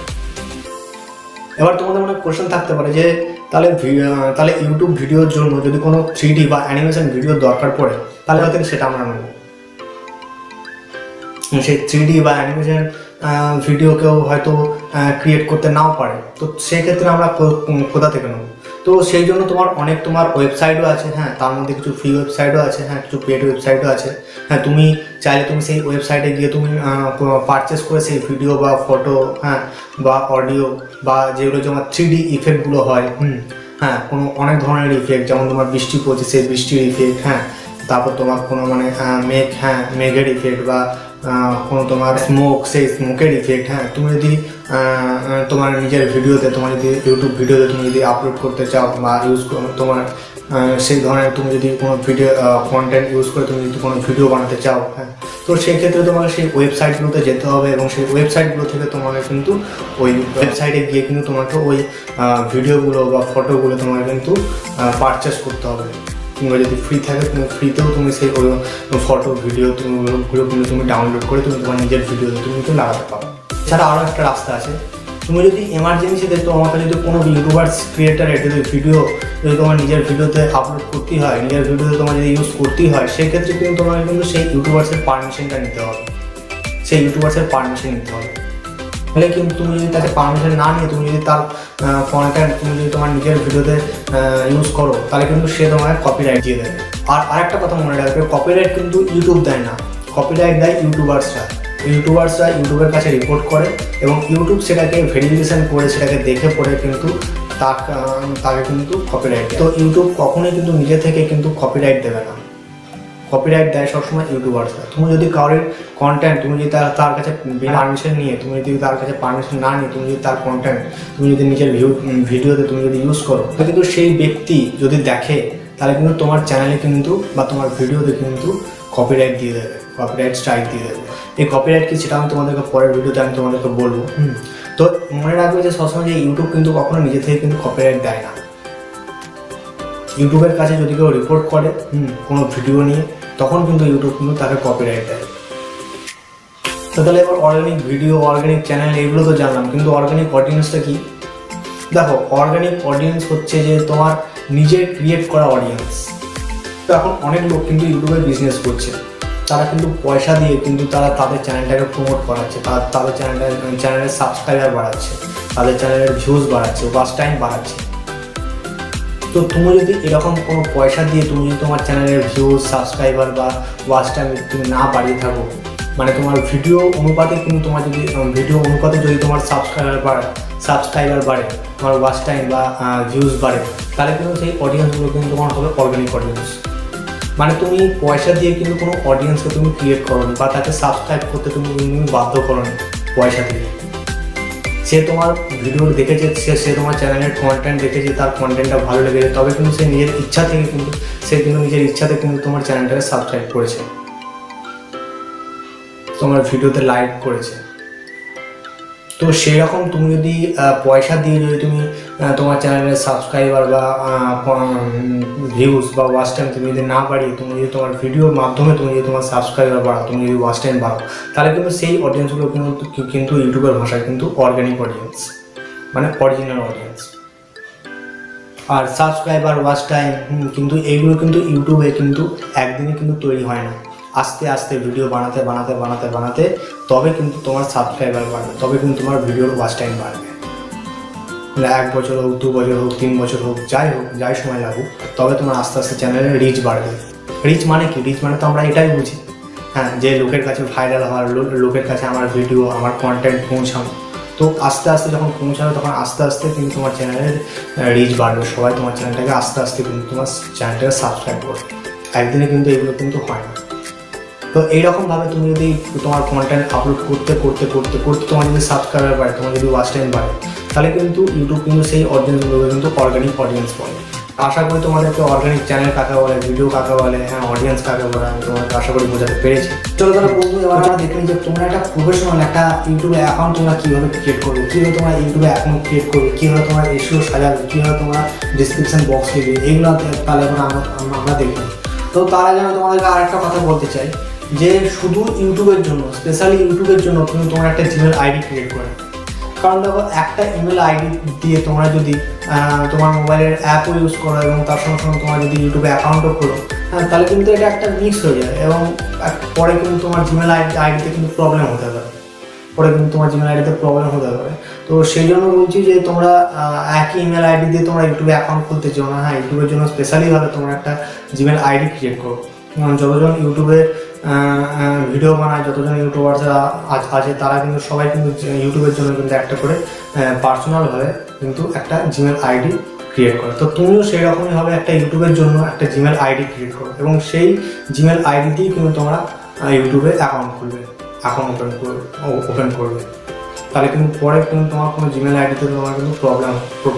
এবার তোমাদের মনে কোশ্চেন থাকতে পারে যে তাহলে ইউটিউব ভিডিওর জন্য যদি কোনো 3D বা অ্যানিমেশন ভিডিও দরকার পড়ে তাহলে হয়তো সেটা আমরা নেব। সেই 3D বা অ্যানিমেশন ভিডিও কেউ হয়তো ক্রিয়েট করতে নাও পারে, তো সেক্ষেত্রে আমরা কোথা থেকে নেব? তো সেই জন্য তোমার ওয়েবসাইটও আছে, হ্যাঁ, তার মধ্যে কিছু ফ্রি ওয়েবসাইটও আছে, হ্যাঁ, কিছু পেড ওয়েবসাইটও আছে। হ্যাঁ, তুমি চাইলে তুমি সেই ওয়েবসাইটে গিয়ে তুমি পারচেস করে সেই ভিডিও বা ফটো, হ্যাঁ, বা অডিও বা যেগুলো তোমার 3D ইফেক্টগুলো হয়, হ্যাঁ, কোনো অনেক ধরনের ইফেক্ট, যেমন তোমার বৃষ্টি পড়ছে সেই বৃষ্টির ইফেক্ট, হ্যাঁ, তারপর তোমার কোনো মানে মেঘ, হ্যাঁ, মেঘের ইফেক্ট, বা কোনো তোমার স্মোক, সেই স্মোকের ইফেক্ট, হ্যাঁ, তুমি যদি তোমার নিজের ভিডিওতে, তোমার যদি ইউটিউব ভিডিওতে তুমি যদি আপলোড করতে চাও বা তোমার সেই ধরনের তুমি যদি কোনো ভিডিও কন্টেন্ট ইউজ করে তুমি যদি কোনো ভিডিও বানাতে চাও, হ্যাঁ, তো সেক্ষেত্রে তোমাকে সেই ওয়েবসাইটগুলোতে যেতে হবে এবং সেই ওয়েবসাইটগুলো থেকে তোমাকে কিন্তু ওই ওয়েবসাইটে গিয়ে কিন্তু তোমাকে ওই ভিডিওগুলো বা ফটোগুলো তোমাকে কিন্তু পারচেস করতে হবে। কিংবা যদি ফ্রি থাকে তুমি ফ্রিতেও তুমি সেই ফটো ভিডিও গুলো কিন্তু তুমি ডাউনলোড করে তুমি তোমার নিজের ভিডিওতে তুমি কিন্তু লাগাতে পারো। এছাড়া আরও একটা রাস্তা আছে, তুমি যদি এমার্জেন্সিতে তোমাকে যদি কোনো ইউটিউবার্স ক্রিয়েটারের যদি ভিডিও যদি তোমার নিজের ভিডিওতে আপলোড করতেই হয়, নিজের ভিডিওতে তোমার যদি ইউজ করতেই হয়, সেক্ষেত্রে কিন্তু তোমাকে কিন্তু সেই ইউটিউবার্সের পারমিশনটা নিতে হবে, সেই ইউটিউবার্সের পারমিশন নিতে হবে। তাহলে কিন্তু তুমি যদি তাকে পারমিশন না নিয়ে তুমি যদি তার কন্টেন্ট তুমি যদি তোমার নিজের ভিডিওতে ইউজ করো, তাহলে কিন্তু সে তোমাকে কপিরাইট দিয়ে দেবে। আর আরেকটা কথা মনে রাখবে, কপিরাইট কিন্তু ইউটিউব দেয় না, কপিরাইট দেয় ইউটিউবার্সরা ইউটিউবের কাছে রিপোর্ট করে এবং ইউটিউব সেটাকে ভেরিফিকেশন করে সেটাকে দেখে পড়ে কিন্তু তাকে কিন্তু কপিরাইট দেয়। তো ইউটিউব কখনোই কিন্তু নিজে থেকে কিন্তু কপিরাইট দেবে না, কপিরাইট দেয় সবসময় ইউটিউবার্সরা। তুমি যদি কারোর কন্টেন্ট তুমি যদি তার কাছে পারমিশন নিয়ে, তুমি যদি তার কাছে পারমিশন না নিয়ে তুমি যদি তার কন্টেন্ট তুমি যদি নিজের ভিডিওতে তুমি যদি ইউজ করো, তো কিন্তু সেই ব্যক্তি যদি দেখে তাহলে কিন্তু তোমার চ্যানেলে কিন্তু বা তোমার ভিডিওতে কিন্তু কপিরাইট দিয়ে দেবে, কপিরাইট স্ট্রাইক দিয়ে দেবে। এই কপিরাইট কি সেটা আমি তোমাদেরকে পরের ভিডিওতে আমি তোমাদেরকে বলবো। তো মনে রাখবে যে সবসময় যে ইউটিউব কিন্তু কখনো নিজে থেকে কিন্তু কপিরাইট দেয় না। ইউটিউবের কাছে যদি কেউ রিপোর্ট করে কোনো ভিডিও নিয়ে, তখন কিন্তু ইউটিউব কিন্তু তাকে কপিরাইট দেয়। তো তাহলে এবার অর্গানিক ভিডিও, অর্গানিক চ্যানেল এগুলো তো জানলাম, কিন্তু অর্গানিক অডিয়েন্সটা কি? দেখো, অর্গানিক অডিয়েন্স হচ্ছে যে তোমার নিজের ক্রিয়েট করা অডিয়েন্স। তো এখন অনেক লোক কিন্তু ইউটিউবে বিজনেস করছে, তারা কিন্তু পয়সা দিয়ে কিন্তু তারা তাদের চ্যানেলটাকে প্রমোট করাচ্ছে, তাদের চ্যানেলের সাবস্ক্রাইবার বাড়াচ্ছে, তাদের চ্যানেলের ভিউজ বাড়াচ্ছে, ওয়াচ টাইম বাড়াচ্ছে। তো তুমি যদি এরকম কোনো পয়সা দিয়ে তুমি যদি তোমার চ্যানেলের ভিউজ, সাবস্ক্রাইবার বা ওয়াচ টাইম তুমি না বাড়িয়ে থাকো, মানে তোমার ভিডিও অনুপাতে কিন্তু তোমার যদি ভিডিও অনুপাতে যদি তোমার সাবস্ক্রাইবার বাড়ে, তোমার ওয়াচ টাইম বা ভিউজ বাড়ে, তাহলে কিন্তু সেই অডিয়েন্সগুলো কিন্তু তোমার হবে অর্গানিক অডিয়েন্স। মানে তুমি পয়সা দিয়ে কিন্তু কোনো অডিয়েন্সকে তুমি ক্রিয়েট করো বা তাকে সাবস্ক্রাইব করতে তুমি বাধ্য করো না পয়সা দিয়ে। সে তোমার ভিডিও দেখেছে, সে তোমার চ্যানেলের কন্টেন্ট দেখেছে, তার কন্টেন্টটা ভালো লেগেছে, তবে কিন্তু সে নিজের ইচ্ছা থেকে কিন্তু নিজের ইচ্ছাতে কিন্তু তোমার চ্যানেলটাকে সাবস্ক্রাইব করেছে, তোমার ভিডিওতে লাইক করেছে। তো সেরকম তুমি যদি পয়সা দিয়ে যদি তুমি তোমার চ্যানেলের সাবস্ক্রাইবার বা ভিউজ বা ওয়াচ টাইম তুমি যদি না বাড়িয়ে তুমি যদি তোমার ভিডিওর মাধ্যমে তুমি যদি তোমার সাবস্ক্রাইবার বাড়াও, তুমি যদি ওয়াচ টাইম বাড়াও, তাহলে কিন্তু সেই অডিয়েন্সগুলো কিন্তু ইউটিউবের ভাষায় কিন্তু অর্গানিক অডিয়েন্স, মানে অরিজিনাল অডিয়েন্স। আর সাবস্ক্রাইবার, ওয়াচ টাইম কিন্তু এইগুলো কিন্তু ইউটিউবে কিন্তু একদিনে কিন্তু তৈরি হয় না, আস্তে আস্তে ভিডিও বানাতে বানাতে বানাতে বানাতে তবে কিন্তু তোমার সাবস্ক্রাইবার বাড়বে, তবে কিন্তু তোমার ভিডিওর ওয়াচ টাইম বাড়বে। 1 বছর হোক, 2 বছর হোক, 3 বছর হোক, যাই সময় লাগুক, তবে তোমার আস্তে আস্তে চ্যানেলের রিচ বাড়বে। রিচ মানে কি? রিচ মানে তো আমরা এটাই বুঝি, হ্যাঁ, যে লোকের কাছে ভাইরাল হওয়ার, লোকের কাছে আমার ভিডিও, আমার কন্টেন্ট পৌঁছানো। তো আস্তে আস্তে যখন পৌঁছাবে তখন আস্তে আস্তে কিন্তু তোমার চ্যানেলের রিচ বাড়বে, সবাই তোমার চ্যানেলটাকে আস্তে আস্তে কিন্তু তোমার চ্যানেলটাকে সাবস্ক্রাইব করবে। একদিনে কিন্তু এগুলো কিন্তু হয় না। তো এইরকমভাবে তুমি যদি তোমার কন্টেন্ট আপলোড করতে করতে করতে করতে তোমার যদি সাবস্ক্রাইবার বাড়ে, তোমার যদি ওয়াচ টাইম বাড়ে, তাহলে কিন্তু ইউটিউব কিন্তু সেই অডিয়েন্সগুলোকে কিন্তু অর্গানিক অডিয়েন্স বলে। আশা করি তোমাদেরকে অর্গানিক চ্যানেল কাকে বলে, ভিডিও কাকে বলে, হ্যাঁ, অডিয়েন্স কাকে বলে আমি তোমাকে আশা করি বোঝাতে পেরেছি। চলো তাহলে বন্ধু, এবার আমরা দেখে নিই যে তোমরা একটা প্রফেশনাল একটা ইউটিউবে অ্যাকাউন্ট তোমরা কীভাবে ক্রিয়েট করবে, কীভাবে তোমরা ইউটিউবে অ্যাকাউন্ট ক্রিয়েট করবে, কীভাবে তোমরা এসিও সাজাবে, কীভাবে তোমরা ডিসক্রিপশন বক্স দেবে, এইগুলো তাহলে আমরা দেখি। তো তার আগে আমি তোমাদেরকে আরেকটা কথা বলতে চাই যে শুধু ইউটিউবের জন্য, স্পেশালি ইউটিউবের জন্য কিন্তু তোমার একটা জিমেল আইডি ক্রিয়েট করে। কারণ দেখো একটা ইমেল আইডি দিয়ে তোমরা যদি তোমার মোবাইলের অ্যাপও ইউজ করো এবং তার সঙ্গে সঙ্গে তোমার যদি ইউটিউবে অ্যাকাউন্টও খোলো, তাহলে কিন্তু এটা একটা মিক্স হয়ে যায় এবং পরে কিন্তু তোমার জিমেল আইডিতে কিন্তু প্রবলেম হতে পারে, তো সেই জন্য বলছি যে তোমরা একই ইমেল আইডি দিয়ে তোমরা ইউটিউবে অ্যাকাউন্ট খুলতে চাও না। হ্যাঁ, ইউটিউবের জন্য স্পেশালিভাবে তোমরা একটা জিমেল আইডি ক্রিয়েট করো। যতজন ইউটিউবে ভিডিও বানায়, যতজন ইউটিউবার আছে তারা কিন্তু সবাই কিন্তু ইউটিউবের জন্য কিন্তু একটা করে পার্সোনালভাবে কিন্তু একটা জিমেল আইডি ক্রিয়েট করে। তো তুমিও সেই রকমইভাবে একটা ইউটিউবের জন্য একটা জিমেল আইডি ক্রিয়েট করো এবং সেই জিমেল আইডি দিয়েই কিন্তু তোমরা ইউটিউবে অ্যাকাউন্ট ওপেন করবে। তাহলে কিন্তু পরে কিন্তু তোমার কোনো জিমেল আইডিতে তোমার কিন্তু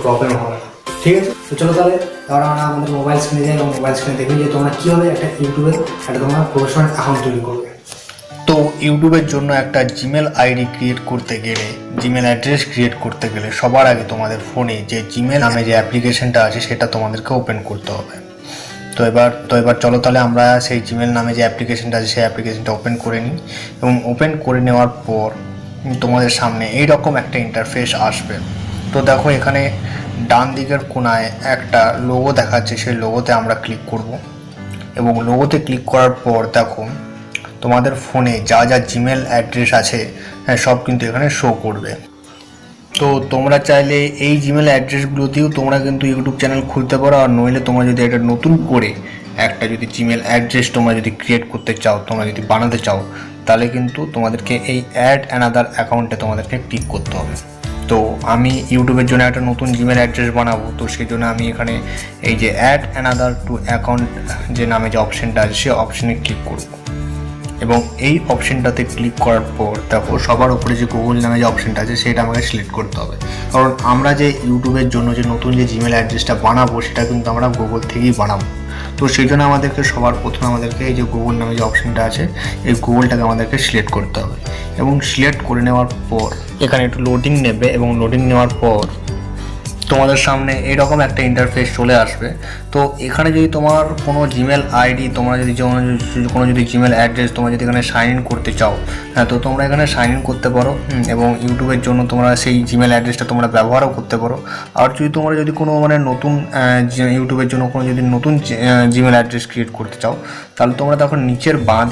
প্রবলেম হবে না। ঠিক আছে, তো চলো তাহলে আমরা আমাদের মোবাইল স্ক্রিনে যাই এবং মোবাইল স্ক্রিনে দেখি যে তোমরা কীভাবে একটা ইউটিউবে একটা তোমরা প্রফেশনাল অ্যাকাউন্ট তৈরি করবে। তো ইউটিউবের জন্য একটা জিমেল আইডি ক্রিয়েট করতে গেলে, জিমেল অ্যাড্রেস ক্রিয়েট করতে গেলে সবার আগে তোমাদের ফোনে যে জিমেল নামে যে অ্যাপ্লিকেশনটা আছে সেটা তোমাদেরকে ওপেন করতে হবে। তো এবার চলো তাহলে আমরা সেই জিমেল নামে যে অ্যাপ্লিকেশনটা আছে সেই অ্যাপ্লিকেশনটা ওপেন করে নিই এবং ওপেন করে নেওয়ার পর তোমাদের সামনে এইরকম একটা ইন্টারফেস আসবে। তো দেখো এখানে ডান দিকের কোণায় একটা লোগো দেখাচ্ছে, সেই লোগোতে আমরা ক্লিক করব এবং লোগোতে ক্লিক করার পর দেখো তোমাদের ফোনে যা যা জিমেল অ্যাড্রেস আছে হ্যাঁ সব কিন্তু এখানে শো করবে। তো তোমরা চাইলে এই জিমেল অ্যাড্রেসগুলো দিয়েও তোমরা কিন্তু ইউটিউব চ্যানেল খুলতে পারো, আর নইলে তোমরা যদি একটা নতুন করে একটা যদি জিমেল অ্যাড্রেস তোমরা যদি ক্রিয়েট করতে চাও, তোমরা যদি বানাতে চাও, তাহলে কিন্তু তোমাদেরকে এই অ্যাড অ্যানাদার অ্যাকাউন্টে তোমাদেরকে ক্লিক করতে হবে। তো আমি ইউটিউবের জন্য একটা নতুন জিমেল অ্যাড্রেস বানাবো, তো সেই জন্য আমি এখানে এই যে অ্যাড অ্যানাদার টু অ্যাকাউন্ট যে নামে যে অপশানটা আছে সেই অপশানে ক্লিক করব এবং এই অপশানটাতে ক্লিক করার পর দেখো সবার উপরে যে গুগল নামে যে অপশানটা আছে সেটা আমাকে সিলেক্ট করতে হবে, কারণ আমরা যে ইউটিউবের জন্য যে নতুন যে জিমেল অ্যাড্রেসটা বানাবো সেটা কিন্তু আমরা গুগল থেকেই বানাবো। তো সেই জন্য আমাদেরকে সবার প্রথমে আমাদেরকে এই যে গুগল নামে যে অপশানটা আছে এই গুগলটাকে আমাদেরকে সিলেক্ট করতে হবে এবং সিলেক্ট করে নেওয়ার পর এখানে একটু লোডিং নেবে এবং লোডিং নেওয়ার পর তোমাদের সামনে এইরকম একটা ইন্টারফেস চলে আসবে। তো এখানে যদি তোমার কোনো জিমেল আইডি, তোমরা যদি কোনো যদি জিমেল অ্যাড্রেস তোমরা যদি এখানে সাইন ইন করতে চাও, হ্যাঁ তো তোমরা এখানে সাইন ইন করতে পারো এবং ইউটিউবের জন্য তোমরা সেই জিমেল অ্যাড্রেসটা তোমরা ব্যবহারও করতে পারো। আর যদি তোমরা যদি কোনো মানে নতুন ইউটিউবের জন্য কোনো যদি নতুন জিমেল অ্যাড্রেস ক্রিয়েট করতে চাও, তাহলে তোমরা তখন নিচের বাঁ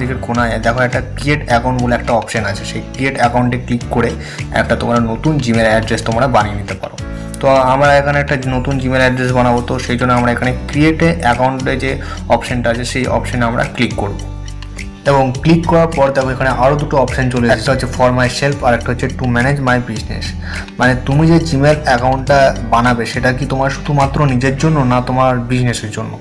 দিকের কোণায় দেখো একটা ক্রিয়েট অ্যাকাউন্ট বলে একটা অপশান আছে, সেই ক্রিয়েট অ্যাকাউন্টে ক্লিক করে একটা তোমরা নতুন জিমেল অ্যাড্রেস তোমরা বানিয়ে নিতে পারো। তো আমরা এখানে একটা নতুন জিমেল অ্যাড্রেস বানাবো, তো সেই জন্য আমরা এখানে ক্রিয়েট অ্যাকাউন্টে যে অপশানটা আছে সেই অপশানে আমরা ক্লিক করব এবং ক্লিক করার পর দেখো এখানে আরও দুটো অপশান চলে এসেছে, একটা হচ্ছে ফর মাই সেলফ আর একটা হচ্ছে টু ম্যানেজ মাই বিজনেস। মানে তুমি যে জিমেল অ্যাকাউন্টটা বানাবে সেটা কি তোমার শুধুমাত্র নিজের জন্য না তোমার বিজনেসের জন্য।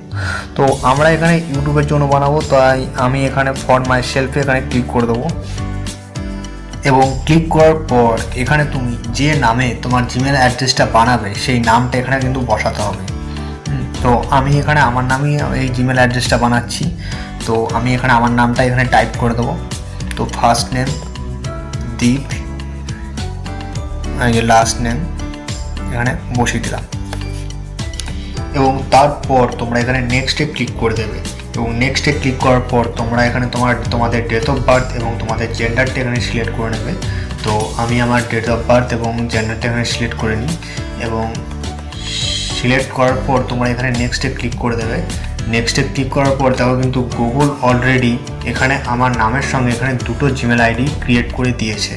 তো আমরা এখানে ইউটিউবের জন্য বানাবো, তাই আমি এখানে ফর মাই সেলফে এখানে ক্লিক করে দেবো এবং ক্লিক করার পর এখানে তুমি যে নামে তোমার জিমেল অ্যাড্রেসটা বানাবে সেই নামটা এখানে কিন্তু বসাতে হবে। তো আমি এখানে আমার নামই এই জিমেল অ্যাড্রেসটা বানাচ্ছি, তো আমি এখানে আমার নামটা এখানে টাইপ করে দেবো। তো ফার্স্ট নেম দীপ, এই যে লাস্ট নেম এখানে বসিয়ে দিলাম এবং তারপর তোমরা এখানে নেক্সটে ক্লিক করে দেবে এবং নেক্সটে ক্লিক করার পর তোমরা এখানে তোমাদের ডেট অফ বার্থ এবং তোমাদের জেন্ডারটা এখানে সিলেক্ট করে নেবে। তো আমি আমার ডেট অফ বার্থ এবং জেন্ডারটা এখানে সিলেক্ট করে নিই এবং সিলেক্ট করার পর তোমরা এখানে নেক্সটে ক্লিক করে দেবে। নেক্সটে ক্লিক করার পর দেখো কিন্তু গুগল অলরেডি এখানে আমার নামের সঙ্গে এখানে দুটো জিমেল আইডি ক্রিয়েট করে দিয়েছে।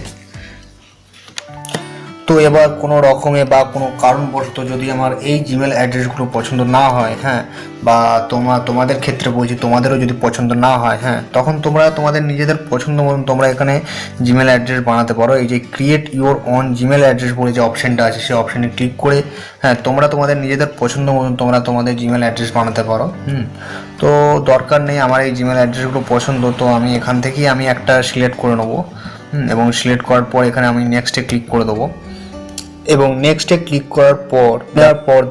তো এবার কোনো রকমে বা কোনো কারণবশত যদি আমার এই জিমেল অ্যাড্রেসগুলো পছন্দ না হয়, হ্যাঁ, বা তোমাদের ক্ষেত্রে বলছি তোমাদেরও যদি পছন্দ না হয়, হ্যাঁ, তখন তোমরা তোমাদের নিজেদের পছন্দ মতন তোমরা এখানে জিমেল অ্যাড্রেস বানাতে পারো। এই যে create your on Gmail address বলে যে অপশানটা আছে সেই অপশানে ক্লিক করে হ্যাঁ তোমরা তোমাদের নিজেদের পছন্দ মতন তোমরা তোমাদের জিমেল অ্যাড্রেস বানাতে পারো। তো দরকার নেই আমার এই জিমেল অ্যাড্রেসগুলো পছন্দ, তো আমি এখান থেকেই আমি একটা সিলেক্ট করে নেবো এবং সিলেক্ট করার পর এখানে আমি নেক্সটে ক্লিক করে দেবো এবং নেক্সটে ক্লিক করার পর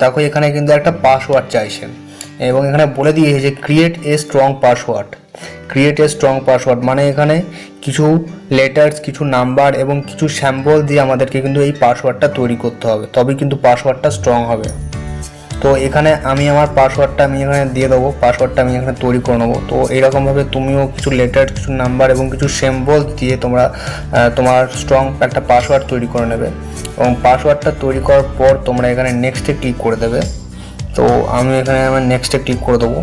দেখো এখানে কিন্তু একটা পাসওয়ার্ড চাইছে এবং এখানে বলে দিয়েছে যে ক্রিয়েট এ স্ট্রং পাসওয়ার্ড, মানে এখানে কিছু লেটার্স, কিছু নাম্বার এবং কিছু স্যাম্পল দিয়ে আমাদেরকে কিন্তু এই পাসওয়ার্ডটা তৈরি করতে হবে, তবেই কিন্তু পাসওয়ার্ডটা স্ট্রং হবে। তো এখানে আমি আমার পাসওয়ার্ডটা আমি এখানে দিয়ে দেবো, পাসওয়ার্ডটা আমি এখানে তৈরি করে নেবো। তো এইরকমভাবে তুমিও কিছু লেটার, কিছু নাম্বার এবং কিছু সিম্বল দিয়ে তোমরা তোমার স্ট্রং একটা পাসওয়ার্ড তৈরি করে নেবে। এবং পাসওয়ার্ডটা তৈরি করার পর তোমরা এখানে নেক্সটে ক্লিক করে দেবে। তো আমি এখানে আমার নেক্সটে ক্লিক করে দেবো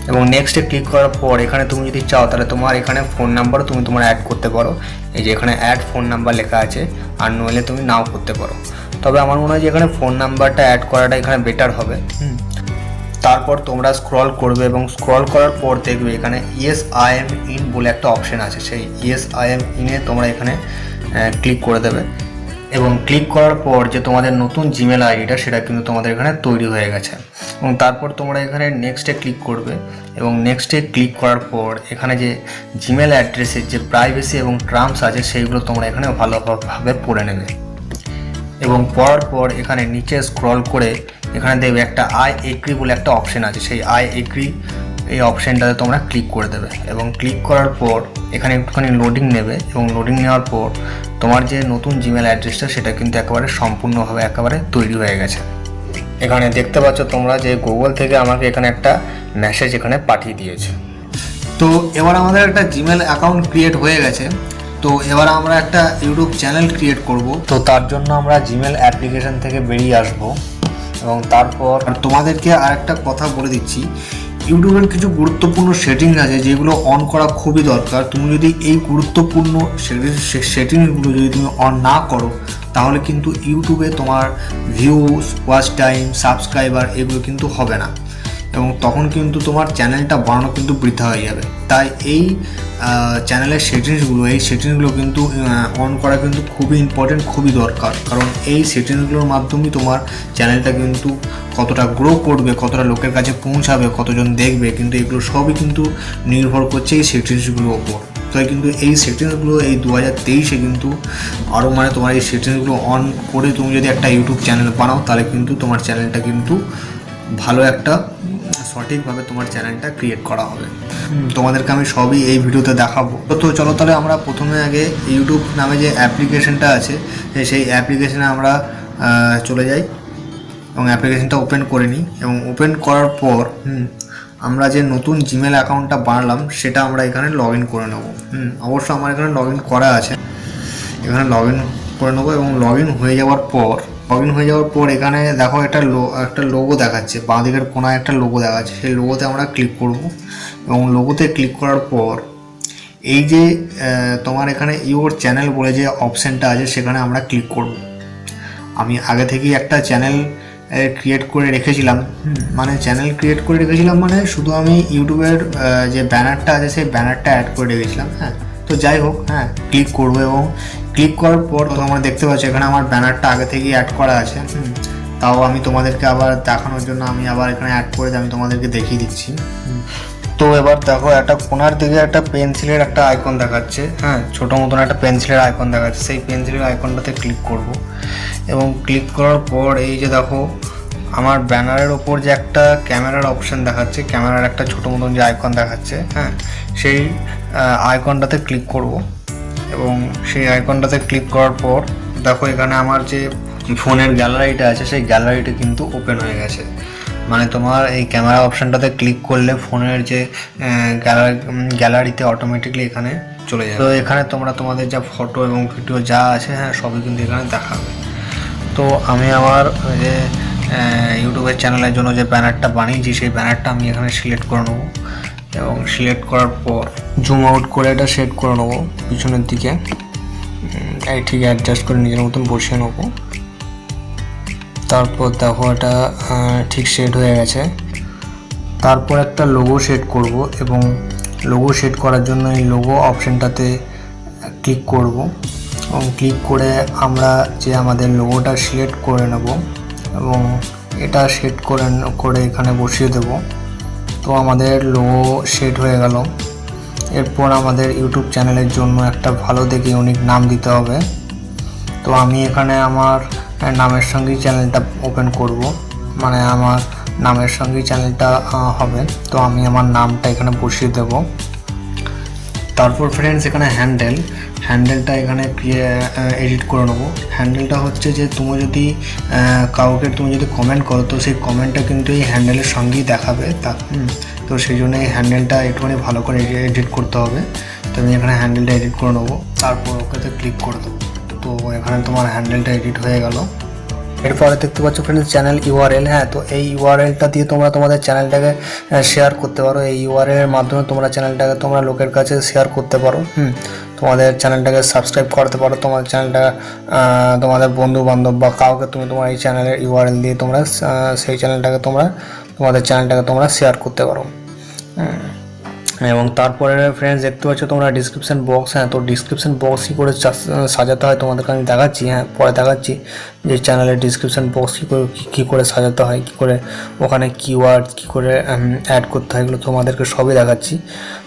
এবং নেক্সটে ক্লিক করার পর এখানে তুমি যদি চাও তাহলে তোমার এখানে ফোন নাম্বারও তুমি তোমার অ্যাড করতে পারো। এই যে এখানে অ্যাড ফোন নাম্বার লেখা আছে, আর নইলে তুমি নাও করতে পারো। তবে আমার মনে হয় যে এখানে ফোন নাম্বারটা অ্যাড করাটা এখানে বেটার হবে। তারপর তোমরা স্ক্রল করবে এবং স্ক্রল করার পর দেখবে এখানে ইয়েস আই এম ইন বলে একটা অপশন আছে। সেই ইয়েস আই এম ইনে তোমরা এখানে ক্লিক করে দেবে এবং ক্লিক করার পর যে তোমাদের নতুন জিমেল আইডিটা সেটা কিন্তু তোমাদের এখানে তৈরি হয়ে গেছে। এবং তারপর তোমরা এখানে নেক্সটে ক্লিক করবে এবং নেক্সটে ক্লিক করার পর এখানে যে জিমেল অ্যাড্রেসের যে প্রাইভেসি এবং টার্মস আছে সেইগুলো তোমরা এখানে ভালোভাবে পড়ে নেবে। এবং পড়ার পর এখানে নিচে স্ক্রল করে এখানে দেখবে একটা আই এগ্রি বলে একটা অপশন আছে। সেই আই এগ্রি এই অপশানটাতে তোমরা ক্লিক করে দেবে এবং ক্লিক করার পর এখানে একটুখানি লোডিং নেবে এবং লোডিং নেওয়ার পর তোমার যে নতুন জিমেল অ্যাড্রেসটা সেটা কিন্তু একেবারে সম্পূর্ণভাবে একেবারে তৈরি হয়ে গেছে। এখানে দেখতে পাচ্ছ তোমরা যে গুগল থেকে আমাকে এখানে একটা মেসেজ এখানে পাঠিয়ে দিয়েছে। তো এবার আমাদের একটা জিমেল অ্যাকাউন্ট ক্রিয়েট হয়ে গেছে। তো এবার আমরা একটা ইউটিউব চ্যানেল ক্রিয়েট করব। তো তার জন্য আমরা জিমেল অ্যাপ্লিকেশন থেকে বেরিয়ে আসব এবং তারপর তোমাদেরকে আরেকটা কথা বলে দিচ্ছি, ইউটিউবের কিছু গুরুত্বপূর্ণ সেটিংস আছে যেগুলো অন করা খুবই দরকার। তুমি যদি এই গুরুত্বপূর্ণ সেটিংসগুলো যদি তুমি অন না করো তাহলে কিন্তু ইউটিউবে তোমার ভিউজ, ওয়াচ টাইম, সাবস্ক্রাইবার এগুলো কিন্তু হবে না এবং তখন কিন্তু তোমার চ্যানেলটা বানানো কিন্তু বৃথা হয়ে যাবে। তাই এই চ্যানেলের সেটিংসগুলো কিন্তু অন করা কিন্তু খুবই ইম্পর্টেন্ট, খুবই দরকার। কারণ এই সেটিংসগুলোর মাধ্যমেই তোমার চ্যানেলটা কিন্তু কতটা গ্রো করবে, কতটা লোকের কাছে পৌঁছাবে, কতজন দেখবে, কিন্তু এগুলো সবই কিন্তু নির্ভর করছে এই সেটিংসগুলোর ওপর। তাই কিন্তু এই সেটিংসগুলো এই 2023-এ কিন্তু আরও তোমার এই সেটিংসগুলো অন করে তুমি যদি একটা ইউটিউব চ্যানেল বানাও তাহলে কিন্তু তোমার চ্যানেলটা কিন্তু ভালো একটা সঠিকভাবে তোমার চ্যানেলটা ক্রিয়েট করা হবে। তোমাদেরকে আমি সবই এই ভিডিওতে দেখাবো। তো চলো তাহলে আমরা প্রথমে আগে ইউটিউব নামে যে অ্যাপ্লিকেশনটা আছে সেই অ্যাপ্লিকেশনে আমরা চলে যাই এবং অ্যাপ্লিকেশনটা ওপেন করে নিই। এবং ওপেন করার পর আমরা যে নতুন জিমেল অ্যাকাউন্টটা বানালাম সেটা আমরা এখানে লগ ইন করে নেবো। অবশ্য আমার এখানে লগ ইন করা আছে, এখানে লগ ইন করে নেবো। এবং লগ ইন হয়ে যাওয়ার পর এখানে দেখো একটা লোগো দেখাচ্ছে, বাঁ দিকের কোনায় একটা লোগো দেখাচ্ছে। সেই লোগোতে আমরা ক্লিক করব এবং লোগোতে ক্লিক করার পর এই যে তোমার এখানে ইউর চ্যানেল বলে যে অপশানটা আছে সেখানে আমরা ক্লিক করব। আমি আগে থেকেই একটা চ্যানেল ক্রিয়েট করে রেখেছিলাম, মানে শুধু আমি ইউটিউবের যে ব্যানারটা আছে সেই ব্যানারটা অ্যাড করে রেখেছিলাম। তো যাই হোক, ক্লিক করবো এবং ক্লিক করার পর তোমরা দেখতে পাচ্ছ এখানে আমার ব্যানারটা আগে থেকেই অ্যাড করা আছে। তাও আমি তোমাদেরকে আবার দেখানোর জন্য আমি আবার এখানে অ্যাড করে আমি তোমাদেরকে দেখিয়ে দিচ্ছি। তো এবার দেখো একটা কোনার দিকে একটা পেন্সিলের একটা আইকন দেখাচ্ছে, ছোটো মতন একটা পেন্সিলের আইকন দেখাচ্ছে। সেই পেন্সিলের আইকনটাতে ক্লিক করব এবং ক্লিক করার পর এই যে দেখো আমার ব্যানারের ওপর যে একটা ক্যামেরার অপশান দেখাচ্ছে, ক্যামেরার একটা ছোটো মতন যে আইকন দেখাচ্ছে, সেই আইকনটাতে ক্লিক করব এবং সেই আইকনটাতে ক্লিক করার পর দেখো এখানে আমার যে ফোনের গ্যালারিটা আছে সেই গ্যালারিটা কিন্তু ওপেন হয়ে গেছে। মানে তোমার এই ক্যামেরা অপশানটাতে ক্লিক করলে ফোনের যে গ্যালারিতে অটোমেটিকলি এখানে চলে যাবে। তো এখানে তোমরা তোমাদের যা ফটো এবং ভিডিও যা আছে সবই কিন্তু এখানে দেখাবে। তো আমি আমার যে ইউটিউবের চ্যানেলের জন্য যে ব্যানারটা বানিয়েছি সেই ব্যানারটা আমি এখানে সিলেক্ট করে নেবো এবং সিলেক্ট করার পর জুম আউট করে এটা সেট করে নেবো পিছনের দিকে, ঠিক অ্যাডজাস্ট করে নিজের মতন বসিয়ে নেবো। তারপর দেখো এটা ঠিক সেট হয়ে গেছে। তারপর একটা লোগো সেট করব এবং লোগো সেট করার জন্য এই লোগো অপশানটাতে ক্লিক করব এবং ক্লিক করে আমরা যে আমাদের লোগোটা সিলেক্ট করে নেব এবং এটা সেট করে এখানে বসিয়ে দেব। তো আমাদের লোগো সেট হয়ে গেল। এরপর আমাদের ইউটিউব চ্যানেলের জন্য একটা ভালো দেখে ইউনিক নাম দিতে হবে। তো আমি এখানে আমার নামের সঙ্গেই চ্যানেলটা ওপেন করব, মানে আমার নামের সঙ্গেই চ্যানেলটা হবে। তো আমি আমার নামটা এখানে বসিয়ে দেব। তারপর ফ্রেন্ডস এখানে হ্যান্ডেলটা এখানে এডিট করে নেবো। হ্যান্ডেলটা হচ্ছে যে তুমি যদি তুমি যদি কমেন্ট করো তো সেই কমেন্টটা কিন্তু এই হ্যান্ডেলের সঙ্গেই দেখাবে তো সেই জন্য এই হ্যান্ডেলটা একটুখানি ভালো করে এডিট করতে হবে। তো আমি এখানে হ্যান্ডেলটা এডিট করে নেবো, তারপর ওকেতে ক্লিক করে দেবো। তো এখানে তোমার হ্যান্ডেলটা এডিট হয়ে গেল। এরপরে দেখতে পাচ্ছ ফ্রেন্ডস চ্যানেল ইউআরএল। হ্যাঁ, তো এই ইউআরএলটা দিয়ে তোমরা তোমাদের চ্যানেলটাকে শেয়ার করতে পারো। এই ইউআরএলের মাধ্যমে তোমরা চ্যানেলটাকে তোমরা লোকের কাছে শেয়ার করতে পারো। তোমাদের চ্যানেলটাকে সাবস্ক্রাইব করতে পারো। তোমার চ্যানেলটা তোমাদের বন্ধু বান্ধব বা কাউকে তুমি তোমার এই চ্যানেলের ইউআরএল দিয়ে তোমরা সেই চ্যানেলটাকে তোমাদের চ্যানেলটাকে তোমরা শেয়ার করতে পারো। এবং তারপরে ফ্রেন্ডস দেখতে পাচ্ছ তোমরা ডিসক্রিপশন বক্স। হ্যাঁ, তো ডিসক্রিপশন বক্স কী করে সাজাতে হয় তোমাদেরকে আমি দেখাচ্ছি। হ্যাঁ, পরে দেখাচ্ছি যে চ্যানেলের ডিসক্রিপশন বক্স কী করে সাজাতে হয়, কী করে ওখানে কিওয়ার্ড কী করে অ্যাড করতে হয়, এগুলো তোমাদেরকে সবই দেখাচ্ছি।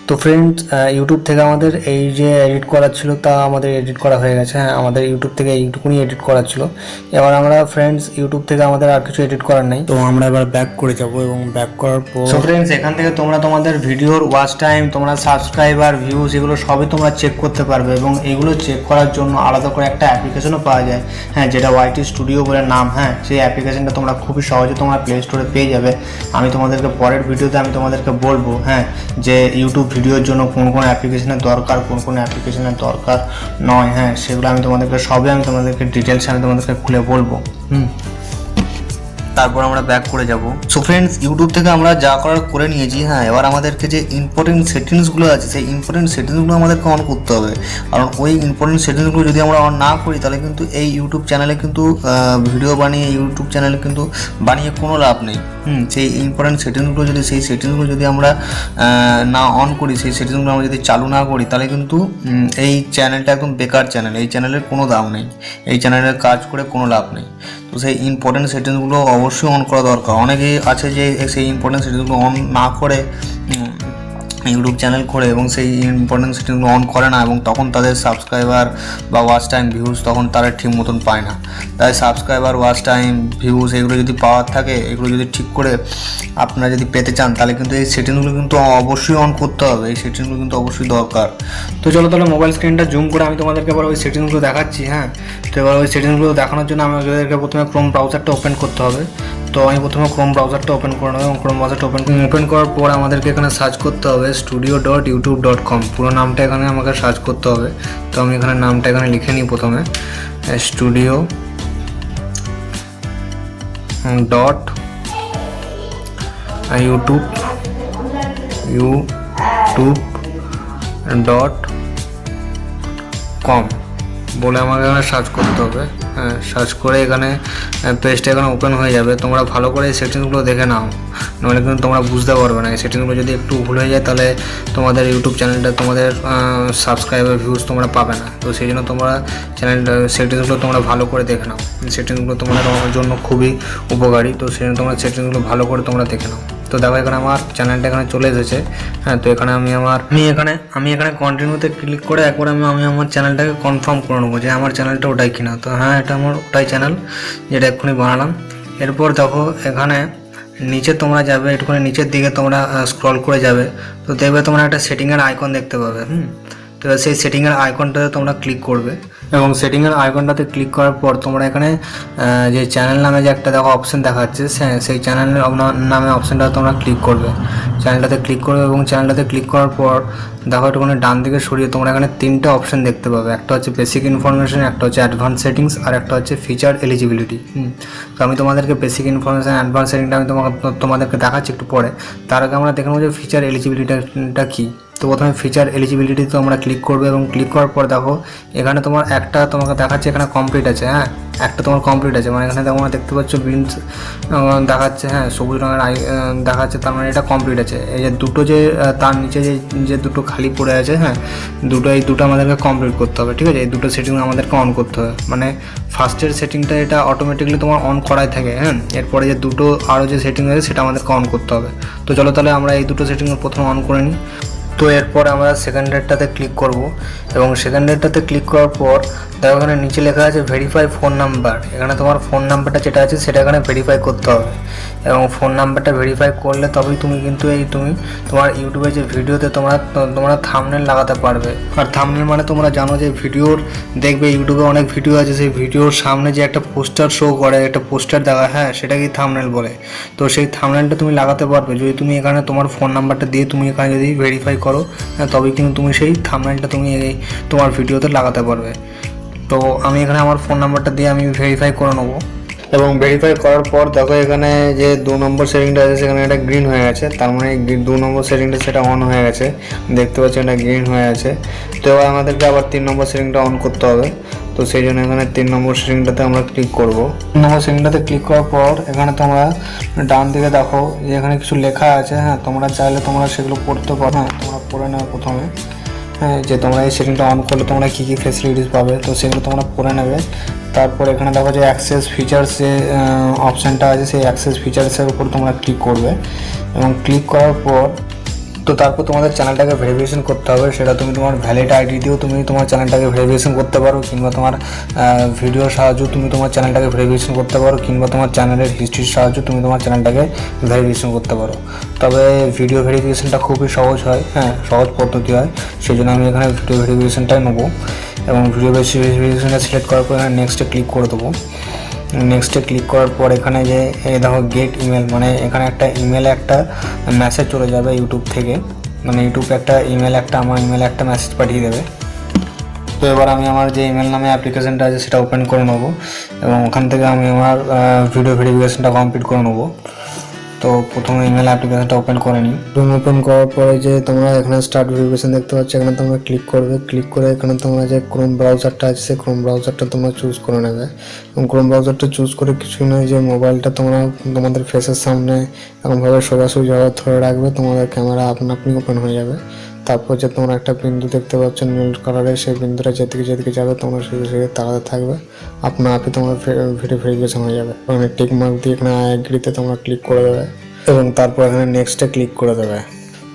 তো ফ্রেন্ডস ইউটিউব থেকে আমাদের এই যে এডিট করার ছিল তা আমাদের এডিট করা হয়ে গেছে। হ্যাঁ, আমাদের ইউটিউব থেকে এইটুকুনি এডিট করার ছিল। এবার আমরা ফ্রেন্ডস ইউটিউব থেকে আমাদের আর কিছু এডিট করার নেই, তো আমরা এবার ব্যাক করে যাব। এবং ব্যাক করার পর ফ্রেন্ডস এখান থেকে তোমরা তোমাদের ভিডিওর ওয়াচ টাইম, তোমরা সাবস্ক্রাইবার, ভিউজ এগুলো সবই তোমরা চেক করতে পারবে। এবং এগুলো চেক করার জন্য আলাদা করে একটা অ্যাপ্লিকেশনও পাওয়া যায়। হ্যাঁ, যেটা ওয়াইটি স্টুডিও বলে নাম। হ্যাঁ, সেই অ্যাপ্লিকেশনটা তোমরা খুবই সহজে তোমরা প্লে স্টোরে পেয়ে যাবে। আমি তোমাদেরকে পরের ভিডিওতে আমি তোমাদেরকে বলবো হ্যাঁ যে ইউটিউব ভিডিওর জন্য কোন কোন অ্যাপ্লিকেশনের দরকার, কোন কোন অ্যাপ্লিকেশনের দরকার নয়। হ্যাঁ, সেগুলো আমি তোমাদেরকে ডিটেলস আমি তোমাদেরকে খুলে বলবো। তারপর আমরা ব্যাক করে যাব। সো ফ্রেন্ডস ইউটিউব থেকে আমরা যা করার করে নিয়েছি। হ্যাঁ, এবার আমাদেরকে যে ইম্পর্টেন্ট সেটিংসগুলো আছে সেই ইম্পর্টেন্ট সেটিংসগুলো আমাদেরকে অন করতে হবে। কারণ ওই ইম্পর্টেন্ট সেটিংসগুলো যদি আমরা অন না করি তাহলে কিন্তু এই ইউটিউব চ্যানেলে কিন্তু ভিডিও বানিয়ে বানিয়ে কোনো লাভ নেই। সেই ইম্পর্টেন্ট সেটিংসগুলো যদি আমরা না অন করি, সেই সেটিংসগুলো আমরা যদি চালু না করি তাহলে কিন্তু এই চ্যানেলটা একদম বেকার চ্যানেল। এই চ্যানেলের কোনো দাম নেই, এই চ্যানেলের কাজ করে কোনো লাভ নেই। তো সেই ইম্পর্টেন্ট সেটিংসগুলো অবশ্যই অন করা দরকার। অনেকেই আছে যে সেই ইম্পর্টেন্ট সেটিংসগুলো অন না করে ইউটিউব চ্যানেল করে এবং সেই ইম্পর্টেন্ট সেটিংসগুলো অন করে না, এবং তখন তাদের সাবস্ক্রাইবার বা ওয়াচ টাইম, ভিউজ তখন তারা ঠিক মতন পায় না। তাই সাবস্ক্রাইবার, ওয়াচ টাইম, ভিউজ এগুলো যদি পাওয়ার থাকে, এগুলো যদি ঠিক করে আপনারা যদি পেতে চান তাহলে কিন্তু এই সেটিংসগুলো কিন্তু অবশ্যই অন করতে হবে। এই সেটিংসগুলো কিন্তু অবশ্যই দরকার। তো চলো তাহলে মোবাইল স্ক্রিনটা জুম করে আমি তোমাদেরকে এবার ওই সেটিংসগুলো দেখাচ্ছি। হ্যাঁ, তো এবার ওই সেটিংসগুলো দেখানোর জন্য আমাদেরকে প্রথমে ক্রোম ব্রাউজারটা ওপেন করতে হবে। তো আমি প্রথমে ক্রোম ব্রাউজারটা ওপেন করে নেব। এবং ক্রোম ব্রাউজারটা ওপেন করার পর আমাদেরকে এখানে সার্চ করতে হবে studio.youtube.com। পুরো নামটা এখানে আমাকে সার্চ করতে হবে। তো আমি এখানে নামটা এখানে লিখে নিই প্রথমে studio.youtube.com বলে আমাকে এখানে সার্চ করতে হবে। হ্যাঁ, সার্চ করে এখানে পেজটা এখানে ওপেন হয়ে যাবে। তোমরা ভালো করে এই সেটিংসগুলো দেখে নাও, নাহলে কিন্তু তোমরা বুঝতে পারবে না। এই সেটিংসগুলো যদি একটু ভুল হয়ে যায় তাহলে তোমাদের ইউটিউব চ্যানেলটা, তোমাদের সাবস্ক্রাইবার, ভিউজ তোমরা পাবে না। তো সেই জন্য তোমরা সেটিংসগুলো তোমরা ভালো করে দেখে নাও। সেটিংসগুলো তোমাদের জন্য খুবই উপকারী। তো সেই জন্য তোমরা সেটিংসগুলো ভালো করে তোমরা দেখে নাও। তো দেখো এখানে আমার চ্যানেলটা এখানে চলে এসেছে। হ্যাঁ, তো এখানে আমি এখানে কন্টিনিউতে ক্লিক করে একবার আমি আমার চ্যানেলটাকে কনফার্ম করে নেবো যে আমার চ্যানেলটা ওটাই কিনা। তো হ্যাঁ, এটা আমার ওটাই চ্যানেল যেটা এক্ষুনি বানালাম। এরপর দেখো এখানে নিচে তোমরা যাবে, একটুখানি নিচের দিকে তোমরা স্ক্রল করে যাবে। তো দেখবে তোমরা একটা সেটিংয়ের আইকন দেখতে পাবে। তো সেই সেটিংয়ের আইকনটাতে তোমরা ক্লিক করবে। এবং সেটিংয়ের আইকনটাতে ক্লিক করার পর তোমরা এখানে যে চ্যানেল নামে যে একটা দেখো অপশান দেখাচ্ছে, সেই চ্যানেলের নামে অপশানটা তোমরা ক্লিক করবে। চ্যানেলটাতে ক্লিক করবে এবং চ্যানেলটাতে ক্লিক করার পর দেখো একটুখানি ডান দিকে সরিয়ে তোমরা এখানে তিনটে অপশান দেখতে পাবে। একটা হচ্ছে বেসিক ইনফরমেশন, একটা হচ্ছে অ্যাডভান্স সেটিংস, আর একটা হচ্ছে ফিচার এলিজিবিলিটি। তো আমি তোমাদেরকে বেসিক ইনফরমেশন, অ্যাডভান্স সেটিংটা আমি তোমাদেরকে দেখাচ্ছি একটু পরে। তার আগে আমরা দেখে নেবো যে ফিচার এলিজিবিলিটিটা কী। তো প্রথমে ফিচার এলিজিবিলিটিতে তোমরা ক্লিক করবে এবং ক্লিক করার পর দেখো এখানে তোমার একটা তোমাকে দেখাচ্ছে এখানে কমপ্লিট আছে। হ্যাঁ, একটা তোমার কমপ্লিট আছে, মানে এখানে তোমরা দেখতে পাচ্ছ গ্রিন দেখাচ্ছে। হ্যাঁ, সবুজ রঙের দেখাচ্ছে, তার মানে এটা কমপ্লিট আছে। এই যে দুটো যে তার নিচে যে দুটো খালি পড়ে আছে, হ্যাঁ, এই দুটো আমাদেরকে কমপ্লিট করতে হবে। ঠিক আছে, এই দুটো সেটিং আমাদেরকে অন করতে হবে। মানে ফার্স্টের সেটিংটা এটা অটোমেটিকলি তোমার অন করাই থাকে। হ্যাঁ, এরপরে যে দুটো আরও যে সেটিং আছে সেটা আমাদেরকে অন করতে হবে। তো চলো তাহলে আমরা এই দুটো সেটিং প্রথমে অন করে নিই। তো এরপর আমরা সেকেন্ড ডেটটাতে ক্লিক করব এবং সেকেন্ড ডেটটাতে ক্লিক করার পর দেখো এখানে নিচে লেখা আছে ভেরিফাই ফোন নাম্বার। এখানে তোমার ফোন নাম্বারটা যেটা আছে সেটা এখানে ভেরিফাই করতে হবে এবং ফোন নাম্বারটা ভেরিফাই করলে তবেই তুমি কিন্তু তুমি তোমার ইউটিউবে যে ভিডিওতে তোমরা থাম্বনেল লাগাতে পারবে। আর থাম্বনেল মানে তোমরা জানো যে ভিডিওর দেখবে ইউটিউবে অনেক ভিডিও আছে, সেই ভিডিওর সামনে যে একটা পোস্টার শো করে, একটা পোস্টার দেখা, হ্যাঁ সেটাকেই থাম্বনেল বলে। তো সেই থাম্বনেলটা তুমি লাগাতে পারবে যদি তুমি এখানে তোমার ফোন নাম্বারটা দিয়ে তুমি এখানে যদি ভেরিফাই করো, হ্যাঁ তবেই কিন্তু তুমি সেই থাম্বনেলটা তুমি তোমার ভিডিওতে লাগাতে পারবে। তো আমি এখানে আমার ফোন নাম্বারটা দিয়ে আমি ভেরিফাই করে নেবো এবং ভেরিফাই করার পর দেখো এখানে যে 2 নম্বর সেটিংটা আছে সেখানে এটা গ্রিন হয়ে গেছে, তার মানে 2 নম্বর সেটিংটা সেটা অন হয়ে গেছে, দেখতে পাচ্ছি এটা গ্রিন হয়ে আছে। তো এবার আমাদেরকে আবার 3 নম্বর সেটিংটা অন করতে হবে। তো সেই জন্য এখানে 3 নম্বর সেটিংটাতে আমরা ক্লিক করব। 3 নম্বর সেটিংটাতে ক্লিক করার পর এখানে তোমরা ডান দিকে দেখো যে এখানে কিছু লেখা আছে, হ্যাঁ তোমরা চাইলে তোমরা সেগুলো পড়তে পারো। হ্যাঁ তোমরা পড়ে নাও প্রথমে, হ্যাঁ যে তোমরা এই সেটিংটা অন করলে তোমরা কী কী ফেসিলিটিস পাবে, তো সেগুলো তোমরা পড়ে নেবে। তারপর এখানে দেখো যে অ্যাক্সেস ফিচার্স যে অপশানটা আছে সেই অ্যাক্সেস ফিচার্সের উপর তোমরা ক্লিক করবে এবং ক্লিক করার পর তো তারপর তোমাদের চ্যানেলটাকে ভেরিফিকেশন করতে হবে। সেটা তুমি তোমার ভ্যালিড আইডি দিয়েও তুমি তোমার চ্যানেলটাকে ভেরিফিকেশন করতে পারো, কিংবা তোমার ভিডিওর সাহায্যে তুমি তোমার চ্যানেলটাকে ভেরিফিকেশন করতে পারো, কিংবা তোমার চ্যানেলের হিস্ট্রির সাহায্যে তুমি তোমার চ্যানেলটাকে ভেরিফিকেশন করতে পারো। তবে ভিডিও ভেরিফিকেশনটা খুবই সহজ হয়, হ্যাঁ সহজ পদ্ধতি হয়, সেই জন্য আমি এখানে ভিডিও ভেরিফিকেশনটাই নেবো এবং ভিডিও ভেরিফিকেশনটা সিলেক্ট করার পর এখানে নেক্সটে ক্লিক করে দেবো। নেক্সটে ক্লিক করার পর এখানে যে দেখো গেট ইমেল, মানে এখানে একটা ইমেলে একটা মেসেজ চলে যাবে ইউটিউব থেকে, মানে ইউটিউব একটা ইমেল একটা আমার ইমেলে একটা মেসেজ পাঠিয়ে দেবে। তো এবার আমি আমার যে ইমেল নামে অ্যাপ্লিকেশনটা আছে সেটা ওপেন করে নেবো এবং ওখান থেকে আমি আমার ভিডিও ভেরিফিকেশনটা কমপ্লিট করে নেবো। তো প্রথমে ইমেল অ্যাপ্লিকেশনটা ওপেন করে নিই। ওপেন করার পরে যে তোমরা এখানে স্টার্ট ভেরিফিকেশন দেখতে পাচ্ছ, এখানে তোমরা ক্লিক করবে। ক্লিক করে এখানে তোমরা যে ক্রোম ব্রাউজারটা আছে সেই ক্রোম ব্রাউজারটা তোমরা চুজ করে নেবে এবং ক্রোম ব্রাউজারটা চুজ করে কিছু নয় যে মোবাইলটা তোমাদের ফেসের সামনে এরকমভাবে সোজাসুজিভাবে ধরে রাখবে, তোমাদের ক্যামেরা আপনি ওপেন হয়ে যাবে। তারপর যে তোমরা একটা বিন্দু দেখতে পাচ্ছ নীল কালারের, সেই বিন্দুটা যেদিকে যাবে তোমরা সেদিকে তাকাতে থাকবে, আপনি তোমার ভিডিও ভেরিফিকেশন হয়ে যাবে। ওখানে টিক মার্ক দিয়ে এখানে আই এগ্রিতে তোমরা ক্লিক করে দেবে এবং তারপর এখানে নেক্সটে ক্লিক করে দেবে।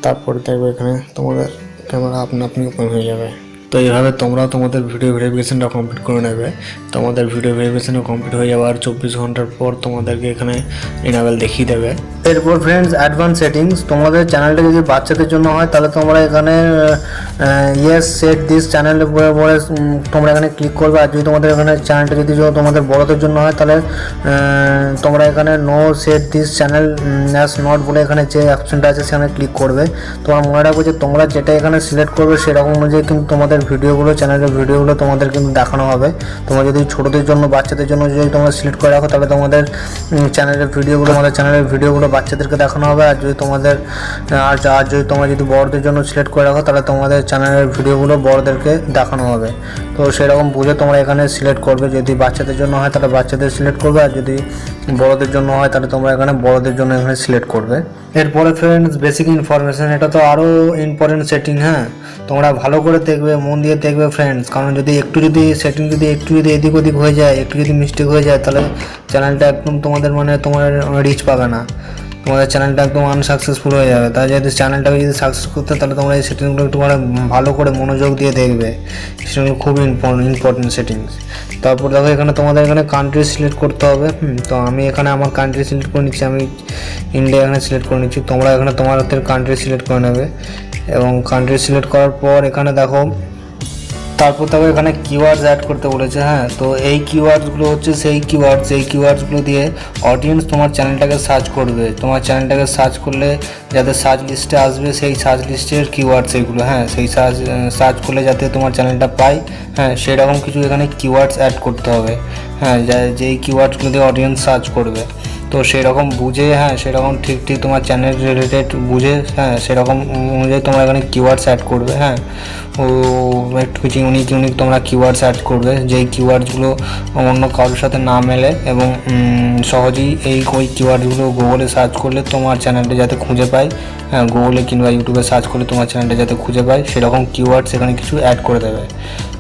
তারপর দেখবে এখানে তোমাদের ক্যামেরা আপনি ওপেন হয়ে যাবে। তো এইভাবে তোমরাও তোমাদের ভিডিও ভেরিফিকেশনটা কমপ্লিট করে নেবে। তোমাদের ভিডিও ভেরিফিকেশনটা কমপ্লিট হয়ে যাওয়ার 24 ঘন্টার পর তোমাদেরকে এখানে ইনেবল দেখিয়ে দেবে। এরপর ফ্রেন্ডস অ্যাডভান্স সেটিংস, তোমাদের চ্যানেলটা যদি বাচ্চাদের জন্য হয় তাহলে তোমরা এখানে ইয়েস সেট দিস চ্যানেল বলে তোমরা এখানে ক্লিক করবে। আর যদি তোমাদের এখানে চ্যানেলটা যদি তোমাদের বড়দের জন্য হয় তাহলে তোমরা এখানে no set this channel as not বলে এখানে যে অপশনটা আছে সেখানে ক্লিক করবে। তোমার মনে রাখবো যে তোমরা যেটা এখানে সিলেক্ট করবে সেরকম অনুযায়ী কিন্তু তোমাদের ভিডিওগুলো চ্যানেলের ভিডিওগুলো তোমাদের কিন্তু দেখানো হবে। তোমরা যদি ছোটদের জন্য বাচ্চাদের জন্য যদি তোমরা সিলেক্ট করে রাখো তাহলে তোমাদের চ্যানেলের ভিডিওগুলো বাচ্চাদেরকে দেখানো হবে। আর যদি তোমাদের যদি তোমরা যদি বড়দের জন্য সিলেক্ট করে রাখো তাহলে তোমাদের চ্যানেলের ভিডিওগুলো বড়দেরকে দেখানো হবে। তো সেরকম বুঝে তোমরা এখানে সিলেক্ট করবে। যদি বাচ্চাদের জন্য হয় তাহলে বাচ্চাদের সিলেক্ট করবে, আর যদি বড়দের জন্য হয় তাহলে তোমরা এখানে বড়দের জন্য এখানে সিলেক্ট করবে। এরপরে ফ্রেন্ডস বেসিক ইনফরমেশন, এটা তো আরও ইম্পর্টেন্ট সেটিং, হ্যাঁ তোমরা ভালো করে দেখবে, মন দিয়ে দেখবে ফ্রেন্ডস, কারণ যদি সেটিং যদি একটু এদিক ওদিক হয়ে যায়, একটু যদি মিস্টেক হয়ে যায় তাহলে চ্যানেলটা একদম তোমাদের তোমার রিচ পাবে না, তোমাদের চ্যানেলটা একদম আনসাকসেসফুল হয়ে যাবে। তাই যদি চ্যানেলটাকে যদি সাকসেস করতে তাহলে তোমরা এই সেটিংগুলো একটু ভালো করে মনোযোগ দিয়ে দেখবে, সেগুলো খুব ইম্পর্টেন্ট সেটিংস। তারপর দেখো এখানে তোমাদের এখানে কান্ট্রি সিলেক্ট করতে হবে। তো আমি এখানে আমার কান্ট্রি সিলেক্ট করে নিচ্ছি, আমি ইন্ডিয়া এখানে সিলেক্ট করে নিচ্ছি। তোমরা এখানে তোমাদের কান্ট্রি সিলেক্ট করে নেবে এবং কান্ট্রি সিলেক্ট করার পর এখানে দেখো তারপর তাকে এখানে কিওয়ার্ডস অ্যাড করতে বলেছে। হ্যাঁ তো এই কিওয়ার্ডসগুলো হচ্ছে সেই কিওয়ার্ডসগুলো দিয়ে অডিয়েন্স তোমার চ্যানেলটাকে সার্চ করবে। তোমার চ্যানেলটাকে সার্চ করলে যাতে সার্চ লিস্টে আসবে সেই সার্চ লিস্টের কিওয়ার্ডস এইগুলো, হ্যাঁ সেই সার্চ করলে যাতে তোমার চ্যানেলটা পায়, হ্যাঁ সেরকম কিছু এখানে কিওয়ার্ডস অ্যাড করতে হবে। হ্যাঁ যেই কিওয়ার্ডসগুলো দিয়ে অডিয়েন্স সার্চ করবে তো সেরকম বুঝে, হ্যাঁ সেরকম ঠিক তোমার চ্যানেল রিলেটেড বুঝে, হ্যাঁ সেরকম অনুযায়ী তোমরা এখানে কিওয়ার্ডস অ্যাড করবে। হ্যাঁ ও একটু কিছু ইউনিক তোমরা কিওয়ার্ডস অ্যাড করবে, যেই কিওয়ার্ডসগুলো অন্য কারোর সাথে না মেলে এবং সহজেই ওই কিওয়ার্ডসগুলো গুগলে সার্চ করলে তোমার চ্যানেলটা যাতে খুঁজে পায়, হ্যাঁ গুগলে কিংবা ইউটিউবে সার্চ করলে তোমার চ্যানেলটা যাতে খুঁজে পায় সেরকম কিওয়ার্ডস এখানে কিছু অ্যাড করে দেবে।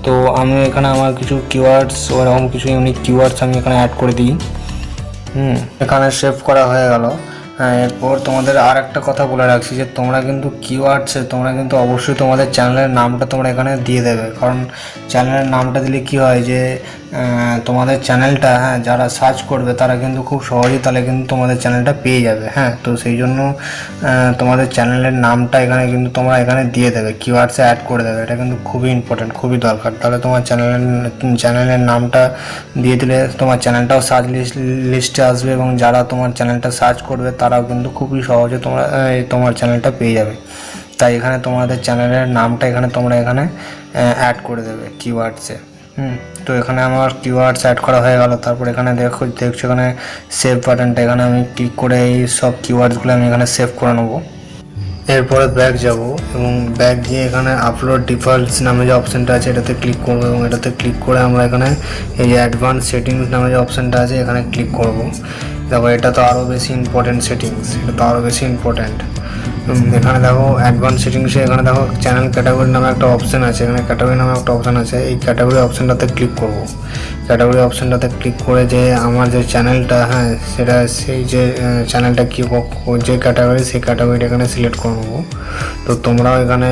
তো আমি এখানে আমার কিছু কিওয়ার্ডস ওরকম কিছু ইউনিক কিওয়ার্ডস আমি এখানে অ্যাড করে দিই। এখানে সেভ করা হয়ে গেল হ্যাঁ, এরপর তোমাদের আর একটা কথা বলে রাখছি যে তোমরা কিন্তু কিওয়ার্ডসে তোমরা কিন্তু অবশ্যই তোমাদের চ্যানেলের নামটা তোমরা এখানে দিয়ে দেবে, কারণ চ্যানেলের নামটা দিলে কি হয় যে তোমাদের চ্যানেলটা, হ্যাঁ, যারা সার্চ করবে তারা কিন্তু খুব সহজেই তাহলে কিন্তু তোমাদের চ্যানেলটা পেয়ে যাবে। হ্যাঁ, তো সেই জন্য তোমাদের চ্যানেলের নামটা এখানে কিন্তু তোমরা এখানে দিয়ে দেবে, কিওয়ার্ডসে অ্যাড করে দেবে। এটা কিন্তু খুবই ইম্পর্টেন্ট, খুবই দরকার। তাহলে তোমার চ্যানেলের নামটা দিয়ে দিলে তোমার চ্যানেলটাও সার্চ লিস্টে আসবে এবং যারা তোমার চ্যানেলটা সার্চ করবে তারাও কিন্তু খুবই সহজে তোমার চ্যানেলটা পেয়ে যাবে। তাই এখানে তোমাদের চ্যানেলের নামটা তোমরা এখানে অ্যাড করে দেবে কিওয়ার্ডসে। তো এখানে আমার কিওয়ার্ডস অ্যাড করা হয়ে গেল। তারপর এখানে দেখছো এখানে সেভ বাটনটা, এখানে আমি ক্লিক করে এই সব কিওয়ার্ডসগুলো আমি এখানে সেভ করে নেবো। এরপরে ব্যাক যাব এবং ব্যাক গিয়ে এখানে আপলোড ডিফল্টস নামে যে অপশানটা আছে এটাতে ক্লিক করবো এবং এটাতে ক্লিক করে আমরা এখানে এই যে অ্যাডভান্স সেটিংস নামে যে অপশানটা আছে এখানে ক্লিক করব। দেখো এটা তো আরও বেশি ইম্পর্টেন্ট সেটিংস, এটা তো আরও বেশি ইম্পর্টেন্ট। এখানে দেখো অ্যাডভান্স সেটিংসে এখানে দেখো চ্যানেল ক্যাটাগরি নামে একটা অপশান আছে, এখানে ক্যাটাগরি নামে একটা অপশান আছে। এই ক্যাটাগরি অপশানটাতে ক্লিক করব। ক্যাটাগরি অপশানটাতে ক্লিক করে যে আমার যে চ্যানেলটা, হ্যাঁ, সেটা সেই যে চ্যানেলটা কী যে ক্যাটাগরি সেই ক্যাটাগরিটা এখানে সিলেক্ট করে নেবো। তো তোমরাও এখানে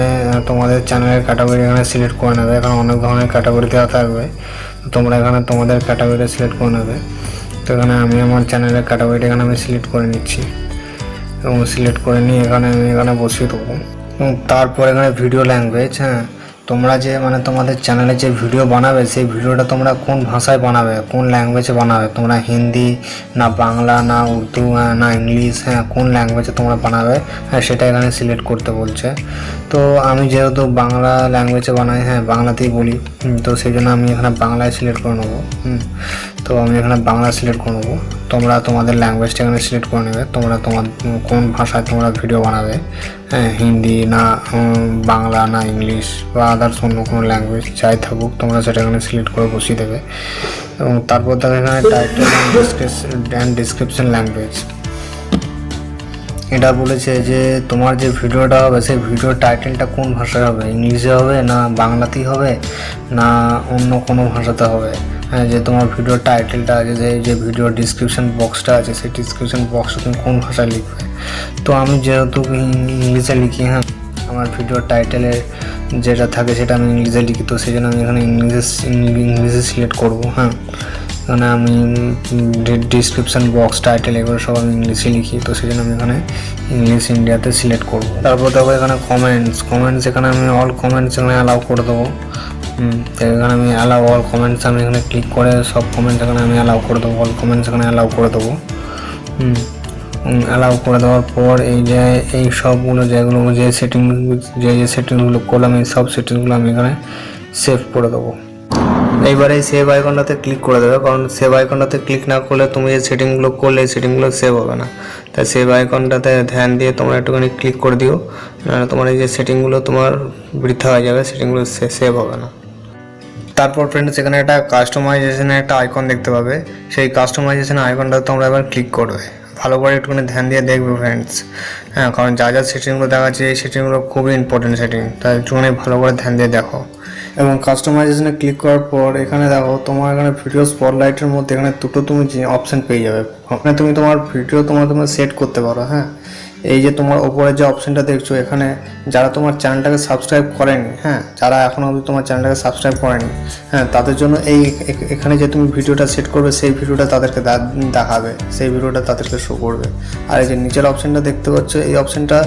তোমাদের চ্যানেলের ক্যাটাগরি এখানে সিলেক্ট করে নেবে, এখানে অনেক ধরনের ক্যাটাগরি দেওয়া থাকবে, তোমরা এখানে তোমাদের ক্যাটাগরিটা সিলেক্ট করে নেবে। তো এখানে আমি আমার চ্যানেলের ক্যাটাগরিটা এখানে আমি সিলেক্ট করে নিচ্ছি এবং সিলেক্ট করে নিয়ে আমি এখানে বসিয়ে দেবো। এবং তারপর এখানে ভিডিও ল্যাঙ্গুয়েজ, হ্যাঁ, তোমরা যে তোমাদের চ্যানেলে যে ভিডিও বানাবে সেই ভিডিওটা তোমরা কোন ভাষায় বানাবে, কোন ল্যাঙ্গুয়েজে বানাবে, তোমরা হিন্দি না বাংলা না উর্দু না ইংলিশ, হ্যাঁ, কোন ল্যাঙ্গুয়েজে তোমরা বানাবে, হ্যাঁ, সেটা এখানে সিলেক্ট করতে বলছে। তো আমি যেহেতু বাংলা ল্যাঙ্গুয়েজে বানাই, হ্যাঁ, বাংলাতেই বলি, তো সেই জন্য আমি এখানে বাংলায় সিলেক্ট করে নেবো। তো আমি এখানে বাংলা সিলেক্ট করে নেবো। তোমরা তোমাদের ল্যাঙ্গুয়েজটা এখানে সিলেক্ট করে নেবে, তোমরা তোমার কোন ভাষায় তোমরা ভিডিও বানাবে, হ্যাঁ, হিন্দি না বাংলা না ইংলিশ বা আদার্স অন্য কোনো ল্যাঙ্গুয়েজ যাই থাকুক তোমরা সেটা এখানে সিলেক্ট করে বসিয়ে দেবে। এবং তারপর দেখো এখানে টাইটেল অ্যান্ড ডিসক্রিপশন ল্যাঙ্গুয়েজ, এটা বলেছে যে তোমার যে ভিডিওটা হবে সেই ভিডিওর টাইটেলটা কোন ভাষায় হবে, ইংলিশে হবে না বাংলাতেই হবে না অন্য কোনো ভাষাতে হবে, হ্যাঁ, যে তোমার ভিডিওর টাইটেলটা আছে যে ভিডিওর ডিসক্রিপশন বক্সটা আছে সেই ডিসক্রিপশন বক্সটা তুমি কোন ভাষায় লিখবে। তো আমি যেহেতু ইংলিশে লিখি, হ্যাঁ, আমার ভিডিওর টাইটেলের যেটা থাকে সেটা আমি ইংলিশে লিখি, তো সেই জন্য আমি এখানে ইংলিশে সিলেক্ট করবো। হ্যাঁ, এখানে আমি ডিসক্রিপশন বক্স টাইটেল এগুলো সব আমি ইংলিশে লিখি, তো সেই জন্য আমি এখানে ইংলিশ ইন্ডিয়াতে সিলেক্ট করবো। তারপর দেখো এখানে কমেন্টস এখানে আমি অল কমেন্টস এখানে অ্যালাউ করে দেবো। তো এখানে আমি অ্যালাউ অল কমেন্টস আমি এখানে ক্লিক করে সব কমেন্টস এখানে আমি অ্যালাউ করে দেবো, অল কমেন্টস এখানে অ্যালাউ করে দেবো। অ্যালাউ করে দেওয়ার পর এই যে এই সবগুলো যেগুলো যে সেটিংসগুলো করলাম এই সব সেটিংসগুলো আমি এখানে সেভ করে দেবো। এইবারে এই সেভ আইকনটাতে ক্লিক করে দেবে, কারণ সেভ আইকনটাতে ক্লিক না করলে তুমি যে সেটিংগুলো করলে এই সেটিংগুলো সেভ হবে না। তাই সেভ আইকনটাতে ধ্যান দিয়ে তোমরা একটুখানি ক্লিক করে দিও, তোমার এই যে সেটিংগুলো তোমার বৃথা হয়ে যাবে, সেটিংগুলো সেভ হবে না। তারপর ফ্রেন্ডস এখানে একটা কাস্টমাইজেশনের একটা আইকন দেখতে পাবে, সেই কাস্টমাইজেশন আইকনটা তোমরা এবার ক্লিক করবে। ভালো করে একটুখানি ধ্যান দিয়ে দেখবে ফ্রেন্ডস, হ্যাঁ, কারণ যা সেটিংগুলো দেখাচ্ছে এই সেটিংগুলো খুবই ইম্পর্টেন্ট সেটিং, তাই একটুখানি ভালো করে ধ্যান দিয়ে দেখো। এবং কাস্টমাইজেশনে ক্লিক করার পর এখানে দেখো তোমার এখানে ভিডিও স্পটলাইটের মধ্যে এখানে দুটো তুমি অপশান পেয়ে যাবে। ওখানে তুমি তোমার ভিডিও তোমরা সেট করতে পারো। হ্যাঁ, এই যে তোমার ওপরে যে অপশানটা দেখছো এখানে যারা তোমার চ্যানেলটাকে সাবস্ক্রাইব করেনি, হ্যাঁ, যারা এখনও অবধি তোমার চ্যানেলটাকে সাবস্ক্রাইব করেনি, হ্যাঁ, তাদের জন্য এখানে যে তুমি ভিডিওটা সেট করবে সেই ভিডিওটা তাদেরকে দেখাবে, সেই ভিডিওটা তাদেরকে শো করবে। আর এই যে নিচের অপশানটা দেখতে পাচ্ছ এই অপশানটা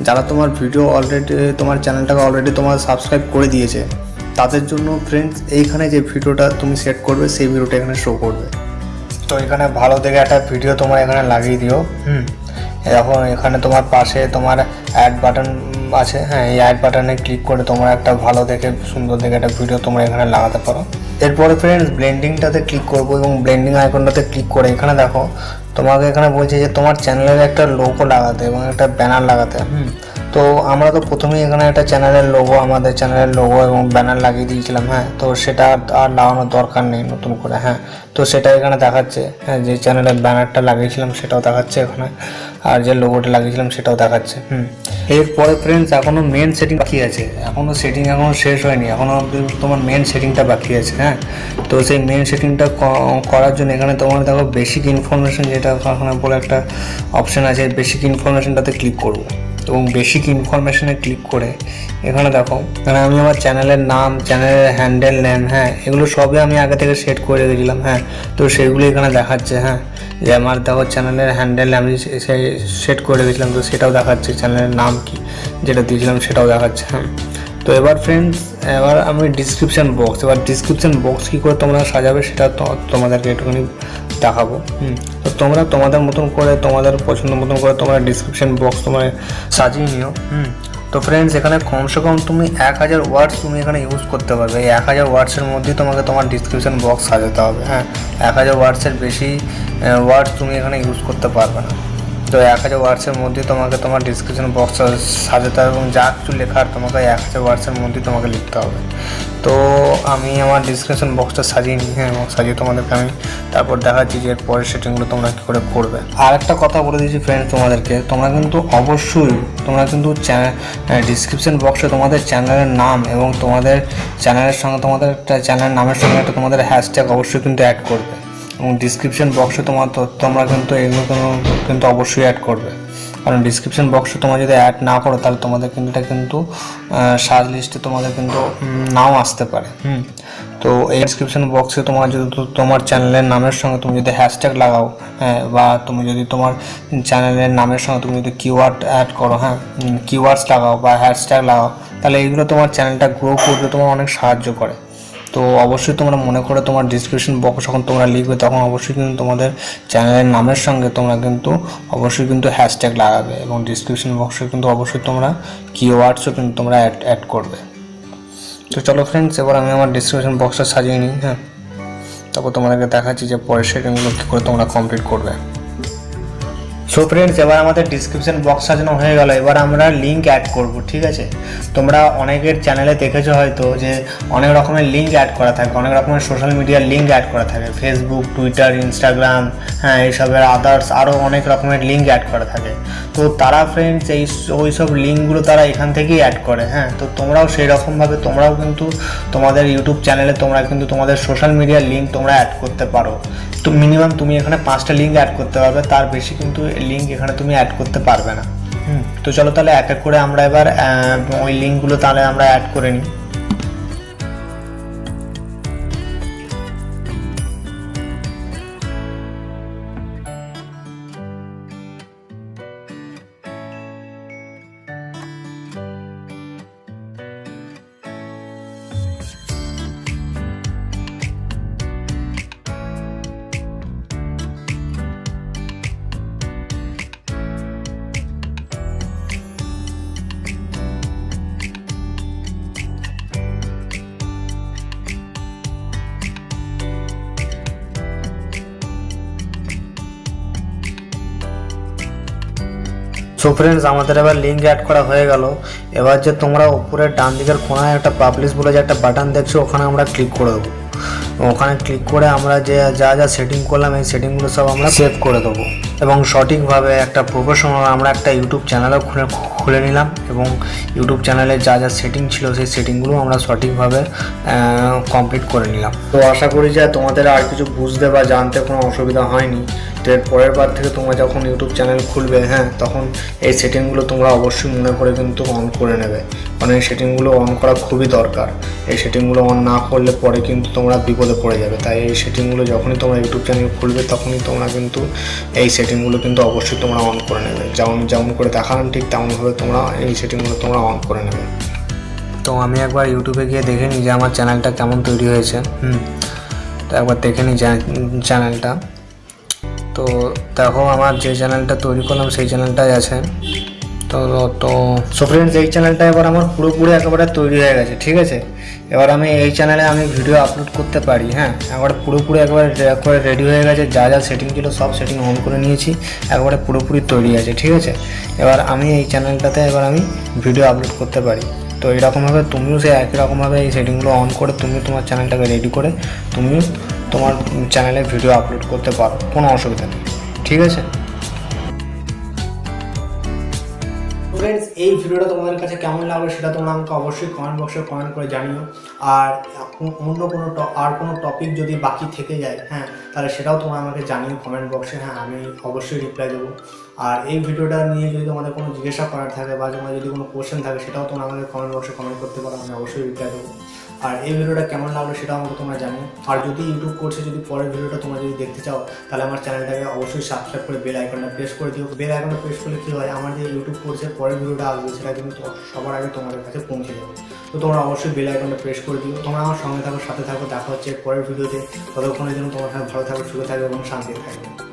যারা তোমার ভিডিও অলরেডি তোমার চ্যানেলটাকে অলরেডি তোমার সাবস্ক্রাইব করে দিয়েছে তাদের জন্য ফ্রেন্ডস এইখানে যে ভিডিওটা তুমি সেট করবে সেই ভিডিওটা এখানে শো করবে। তো এখানে ভালো দেখে একটা ভিডিও তোমরা এখানে লাগিয়ে দিও। এখন এখানে তোমার পাশে তোমার অ্যাড বাটন আছে, হ্যাঁ, এই অ্যাড বাটনে ক্লিক করে তোমরা একটা ভালো দেখে সুন্দর দেখে একটা ভিডিও তোমরা এখানে লাগাতে পারো। এরপরে ফ্রেন্ডস ব্লেন্ডিংটাতে ক্লিক করবো এবং ব্লেন্ডিং আইকনটাতে ক্লিক করে এখানে দেখো তোমাকে এখানে বলছে যে তোমার চ্যানেলের একটা লোগো লাগাতে এবং একটা ব্যানার লাগাতে। তো আমরা তো প্রথমেই এখানে একটা চ্যানেলের লোগো, আমাদের চ্যানেলের লোগো এবং ব্যানার লাগিয়ে দিয়েছিলাম, হ্যাঁ, তো সেটা আর লাগানোর দরকার নেই নতুন করে। হ্যাঁ, তো সেটা এখানে দেখাচ্ছে, হ্যাঁ, যে চ্যানেলের ব্যানারটা লাগিয়েছিলাম সেটাও দেখাচ্ছে এখানে। আর যে লোগোটা লাগিয়েছিলাম সেটাও দেখাচ্ছে। এরপরে ফ্রেন্ডস এখনও মেন সেটিং বাকি আছে, এখনও সেটিং এখনও শেষ হয়নি, এখনও তোমার মেন সেটিংটা বাকি আছে। হ্যাঁ, তো সেই মেন সেটিংটা করার জন্য এখানে তোমার দেখো বেসিক ইনফরমেশন যেটা ওখানে বলে একটা অপশান আছে, বেসিক ইনফরমেশনটাতে ক্লিক করবো এবং বেসিক ইনফরমেশনে ক্লিক করে এখানে দেখো এখানে আমি আমার চ্যানেলের নাম, চ্যানেলের হ্যান্ডেল নেম, হ্যাঁ এগুলো সবই আমি আগে থেকে সেট করে রেখেছিলাম। হ্যাঁ, তো সেগুলো এখানে দেখাচ্ছে। হ্যাঁ, যে আমার দেখো চ্যানেলের হ্যান্ডেল আমি সেট করে রেখেছিলাম, তো সেটাও দেখাচ্ছে। চ্যানেলের নাম কি যেটা দিয়েছিলাম সেটাও দেখাচ্ছে। হ্যাঁ, তো এবার ফ্রেন্ডস এবার আমি ডিসক্রিপশান বক্স কী করে তোমরা সাজাবে সেটা তোমাদেরকে একটুখানি দেখাবো। তো তোমরা তোমাদের মতন করে, তোমাদের পছন্দ মতন করে তোমরা ডিসক্রিপশান বক্স তোমরা সাজিয়ে নিও। তো ফ্রেন্ডস এখানে কমসে কম তুমি 1000 ওয়ার্ডস তুমি এখানে ইউজ করতে পারবে। এই 1000 ওয়ার্ডসের মধ্যেই তোমাকে তোমার ডিসক্রিপশান বক্স সাজাতে হবে। হ্যাঁ, 1000 ওয়ার্ডসের বেশি ওয়ার্ডস তুমি এখানে ইউজ করতে পারবে না। তো 1000 ওয়ার্ডসের মধ্যে তোমাকে তোমার ডিসক্রিপশন বক্স সাজাতে হবে এবং যা কিছু লেখার তোমাকে 1000 ওয়ার্ডসের মধ্যে তোমাকে লিখতে হবে। তো আমি আমার ডিসক্রিপশন বক্সটা সাজিয়ে নিই। হ্যাঁ, এবং সাজিয়ে তোমাদেরকে আমি তারপর দেখাচ্ছি যে পরের সেটিংগুলো তোমরা কী করে করবে। আর একটা কথা বলে দিয়েছি ফ্রেন্ডস তোমাদেরকে, তোমরা কিন্তু অবশ্যই তোমরা কিন্তু ডিসক্রিপশন বক্সে তোমাদের চ্যানেলের নাম এবং তোমাদের চ্যানেলের সঙ্গে তোমাদের একটা চ্যানেলের নামের সঙ্গে একটা তোমাদের হ্যাশট্যাগ অবশ্যই কিন্তু অ্যাড করবে এবং ডিসক্রিপশন বক্সে তোমরা কিন্তু এগুলো কিন্তু অবশ্যই অ্যাড করবে। কারণ ডিসক্রিপশন বক্সে তোমরা যদি অ্যাড না করো তাহলে তোমাদের কিন্তু এটা কিন্তু সার্চ লিস্টে তোমাদের কিন্তু নাও আসতে পারে। তো এই ডিসক্রিপশন বক্সে তোমার যদি তোমার চ্যানেলের নামের সঙ্গে তুমি যদি হ্যাশট্যাগ লাগাও, হ্যাঁ, বা তুমি যদি তোমার চ্যানেলের নামের সঙ্গে তুমি যদি কিওয়ার্ড অ্যাড করো, হ্যাঁ কিওয়ার্ডস লাগাও বা হ্যাশট্যাগ লাগাও, তাহলে এইগুলো তোমার চ্যানেলটা গ্রো করতে তোমার অনেক সাহায্য করে। তো অবশ্যই তোমরা মনে করে তোমার ডিসক্রিপশন বক্স যখন তোমরা লিখবে তখন অবশ্যই কিন্তু তোমাদের চ্যানেলের নামের সঙ্গে তোমরা কিন্তু অবশ্যই কিন্তু হ্যাশট্যাগ লাগাবে এবং ডিসক্রিপশন বক্সে কিন্তু অবশ্যই তোমরা কিওয়ার্ডসও কিন্তু তোমরা অ্যাড করবে। তো চলো ফ্রেন্ডস এবার আমি আমার ডিসক্রিপশন বক্সটা সাজিয়ে নিই। হ্যাঁ, তারপর তোমাদেরকে দেখাচ্ছি যে পরের সেটিংগুলো কী করে তোমরা কমপ্লিট করবে। সো ফ্রেন্ডস এবার আমাদের ডিসক্রিপশন বক্স সাজানো হয়ে গেল, এবার আমরা লিঙ্ক অ্যাড করব। ঠিক আছে, তোমরা অনেকের চ্যানেলে দেখেছো হয়তো যে অনেক রকমের লিঙ্ক অ্যাড করা থাকে, অনেক রকমের সোশ্যাল মিডিয়ার লিঙ্ক অ্যাড করা থাকে, ফেসবুক, টুইটার, ইনস্টাগ্রাম, হ্যাঁ এইসবের আদার্স আরও অনেক রকমের লিঙ্ক অ্যাড করা থাকে। তো তারা ফ্রেন্ডস ওই সব লিঙ্কগুলো তারা এখান থেকেই অ্যাড করে। হ্যাঁ, তো তোমরাও সেই রকমভাবে তোমরাও কিন্তু তোমাদের ইউটিউব চ্যানেলে তোমরা কিন্তু তোমাদের সোশ্যাল মিডিয়ার লিঙ্ক তোমরা অ্যাড করতে পারো। তো মিনিমাম তুমি এখানে 5টা লিঙ্ক অ্যাড করতে পারবে, তার বেশি কিন্তু লিঙ্ক এখানে তুমি অ্যাড করতে পারবে না। তো চলো তাহলে এক এক করে আমরা এবার ওই লিঙ্কগুলো তাহলে আমরা অ্যাড করে নিই। সো ফ্রেন্ডস আমাদের এবার লিঙ্ক অ্যাড করা হয়ে গেল। এবার যে তোমরা উপরের ডান দিকের কোনায় একটা পাবলিশ বলে যে একটা বাটন দেখছো, ওখানে আমরা ক্লিক করে দেবো। ওখানে ক্লিক করে আমরা যে যা সেটিং করলাম এই সেটিংগুলো সব আমরা সেভ করে দেবো এবং সঠিকভাবে একটা প্রফেশনাল আমরা একটা ইউটিউব চ্যানেলও খুলে নিলাম এবং ইউটিউব চ্যানেলে যা সেটিং ছিল সেই সেটিংগুলো আমরা সঠিকভাবে কমপ্লিট করে নিলাম। তো আশা করি যে তোমাদের আর কিছু বুঝতে বা জানতে কোনো অসুবিধা হয়নি। তো এর পরের বার থেকে তোমরা যখন ইউটিউব চ্যানেল খুলবে, হ্যাঁ, তখন এই সেটিংগুলো তোমরা অবশ্যই মনে করে কিন্তু অন করে নেবে, কারণ এই সেটিংগুলো অন করা খুবই দরকার। এই সেটিংগুলো অন না করলে পরে কিন্তু তোমরা বিপদে পড়ে যাবে। তাই এই সেটিংগুলো যখনই তোমরা ইউটিউব চ্যানেল খুলবে তখনই তোমরা কিন্তু এই সেটিংগুলো কিন্তু অবশ্যই তোমরা অন করে নেবে। যেমন করে দেখালাম ঠিক তেমনভাবে তোমরা এই সেটিংগুলো তোমরা অন করে নেবে। তো আমি একবার ইউটিউবে গিয়ে দেখে নিই যে আমার চ্যানেলটা কেমন তৈরি হয়েছে। তো একবার দেখে নিই চ্যানেলটা। তো দেখো আমার যে চ্যানেলটা তৈরি করলাম সেই চ্যানেলটাই আছে। তো সো ফ্রেন্ডস এই চ্যানেলটা এবার আমার পুরোপুরি একেবারে তৈরি হয়ে গেছে। ঠিক আছে, এবার আমি এই চ্যানেলে আমি ভিডিও আপলোড করতে পারি। হ্যাঁ, একবারে পুরোপুরি একবারে রেডি হয়ে গেছে, যা সেটিং ছিল সব সেটিং অন করে নিয়েছি, একবারে পুরোপুরি তৈরি আছে। ঠিক আছে, এবার আমি এই চ্যানেলটাতে এবার আমি ভিডিও আপলোড করতে পারি। তো এইরকমভাবে তুমিও সেই একই রকমভাবে এই সেটিংগুলো অন করে তুমি তোমার চ্যানেলটাকে রেডি করে তুমি তোমার চ্যানেলে ভিডিও আপলোড করতে পারো, কোনো অসুবিধা নেই। ঠিক আছে। ফ্রেন্ডস, এই ভিডিওটা তোমাদের কাছে কেমন লাগলো সেটা তোমরা আমাকে অবশ্যই কমেন্ট বক্সে কমেন্ট করে জানিও। আর অন্য কোনো টপিক যদি বাকি থেকে যায়, হ্যাঁ, তাহলে সেটাও তোমরা আমাকে জানিও কমেন্ট বক্সে। হ্যাঁ, আমি অবশ্যই রিপ্লাই দেবো। আর এই ভিডিওটা নিয়ে যদি তোমাদের কোনো জিজ্ঞাসা করার থাকে বা তোমার যদি কোনো কোশ্চেন থাকে, সেটাও তোমরা আমাকে কমেন্ট বক্সে কমেন্ট করতে পারো, আমি অবশ্যই রিপ্লাই দেবো। আর এই ভিডিওটা কেমন লাগলো সেটাও আমাকে তোমরা জানিও। আর যদি ইউটিউব কোর্সে যদি পরের ভিডিওটা তোমরা যদি দেখতে চাও, তাহলে আমার চ্যানেলটাকে অবশ্যই সাবস্ক্রাইব করে বেল আইকনটা প্রেস করে দিও। বেল আইকনটা প্রেস করলে কী হয়, আমার যে ইউটিউব কোর্সের পরের ভিডিওটা আসবে সেটা কিন্তু সবার আগে তোমাদের কাছে পৌঁছে যাবে। তো তোমরা অবশ্যই বেল আইকনটা প্রেস করে দিও। তোমরা আমার সঙ্গে থাকো, সাথে থাকো। দেখা হচ্ছে পরের ভিডিওতে। ততক্ষণের জন্য তোমার ভালো থাকো, সুখে থাকবে এবং শান্তিতে থাকবে।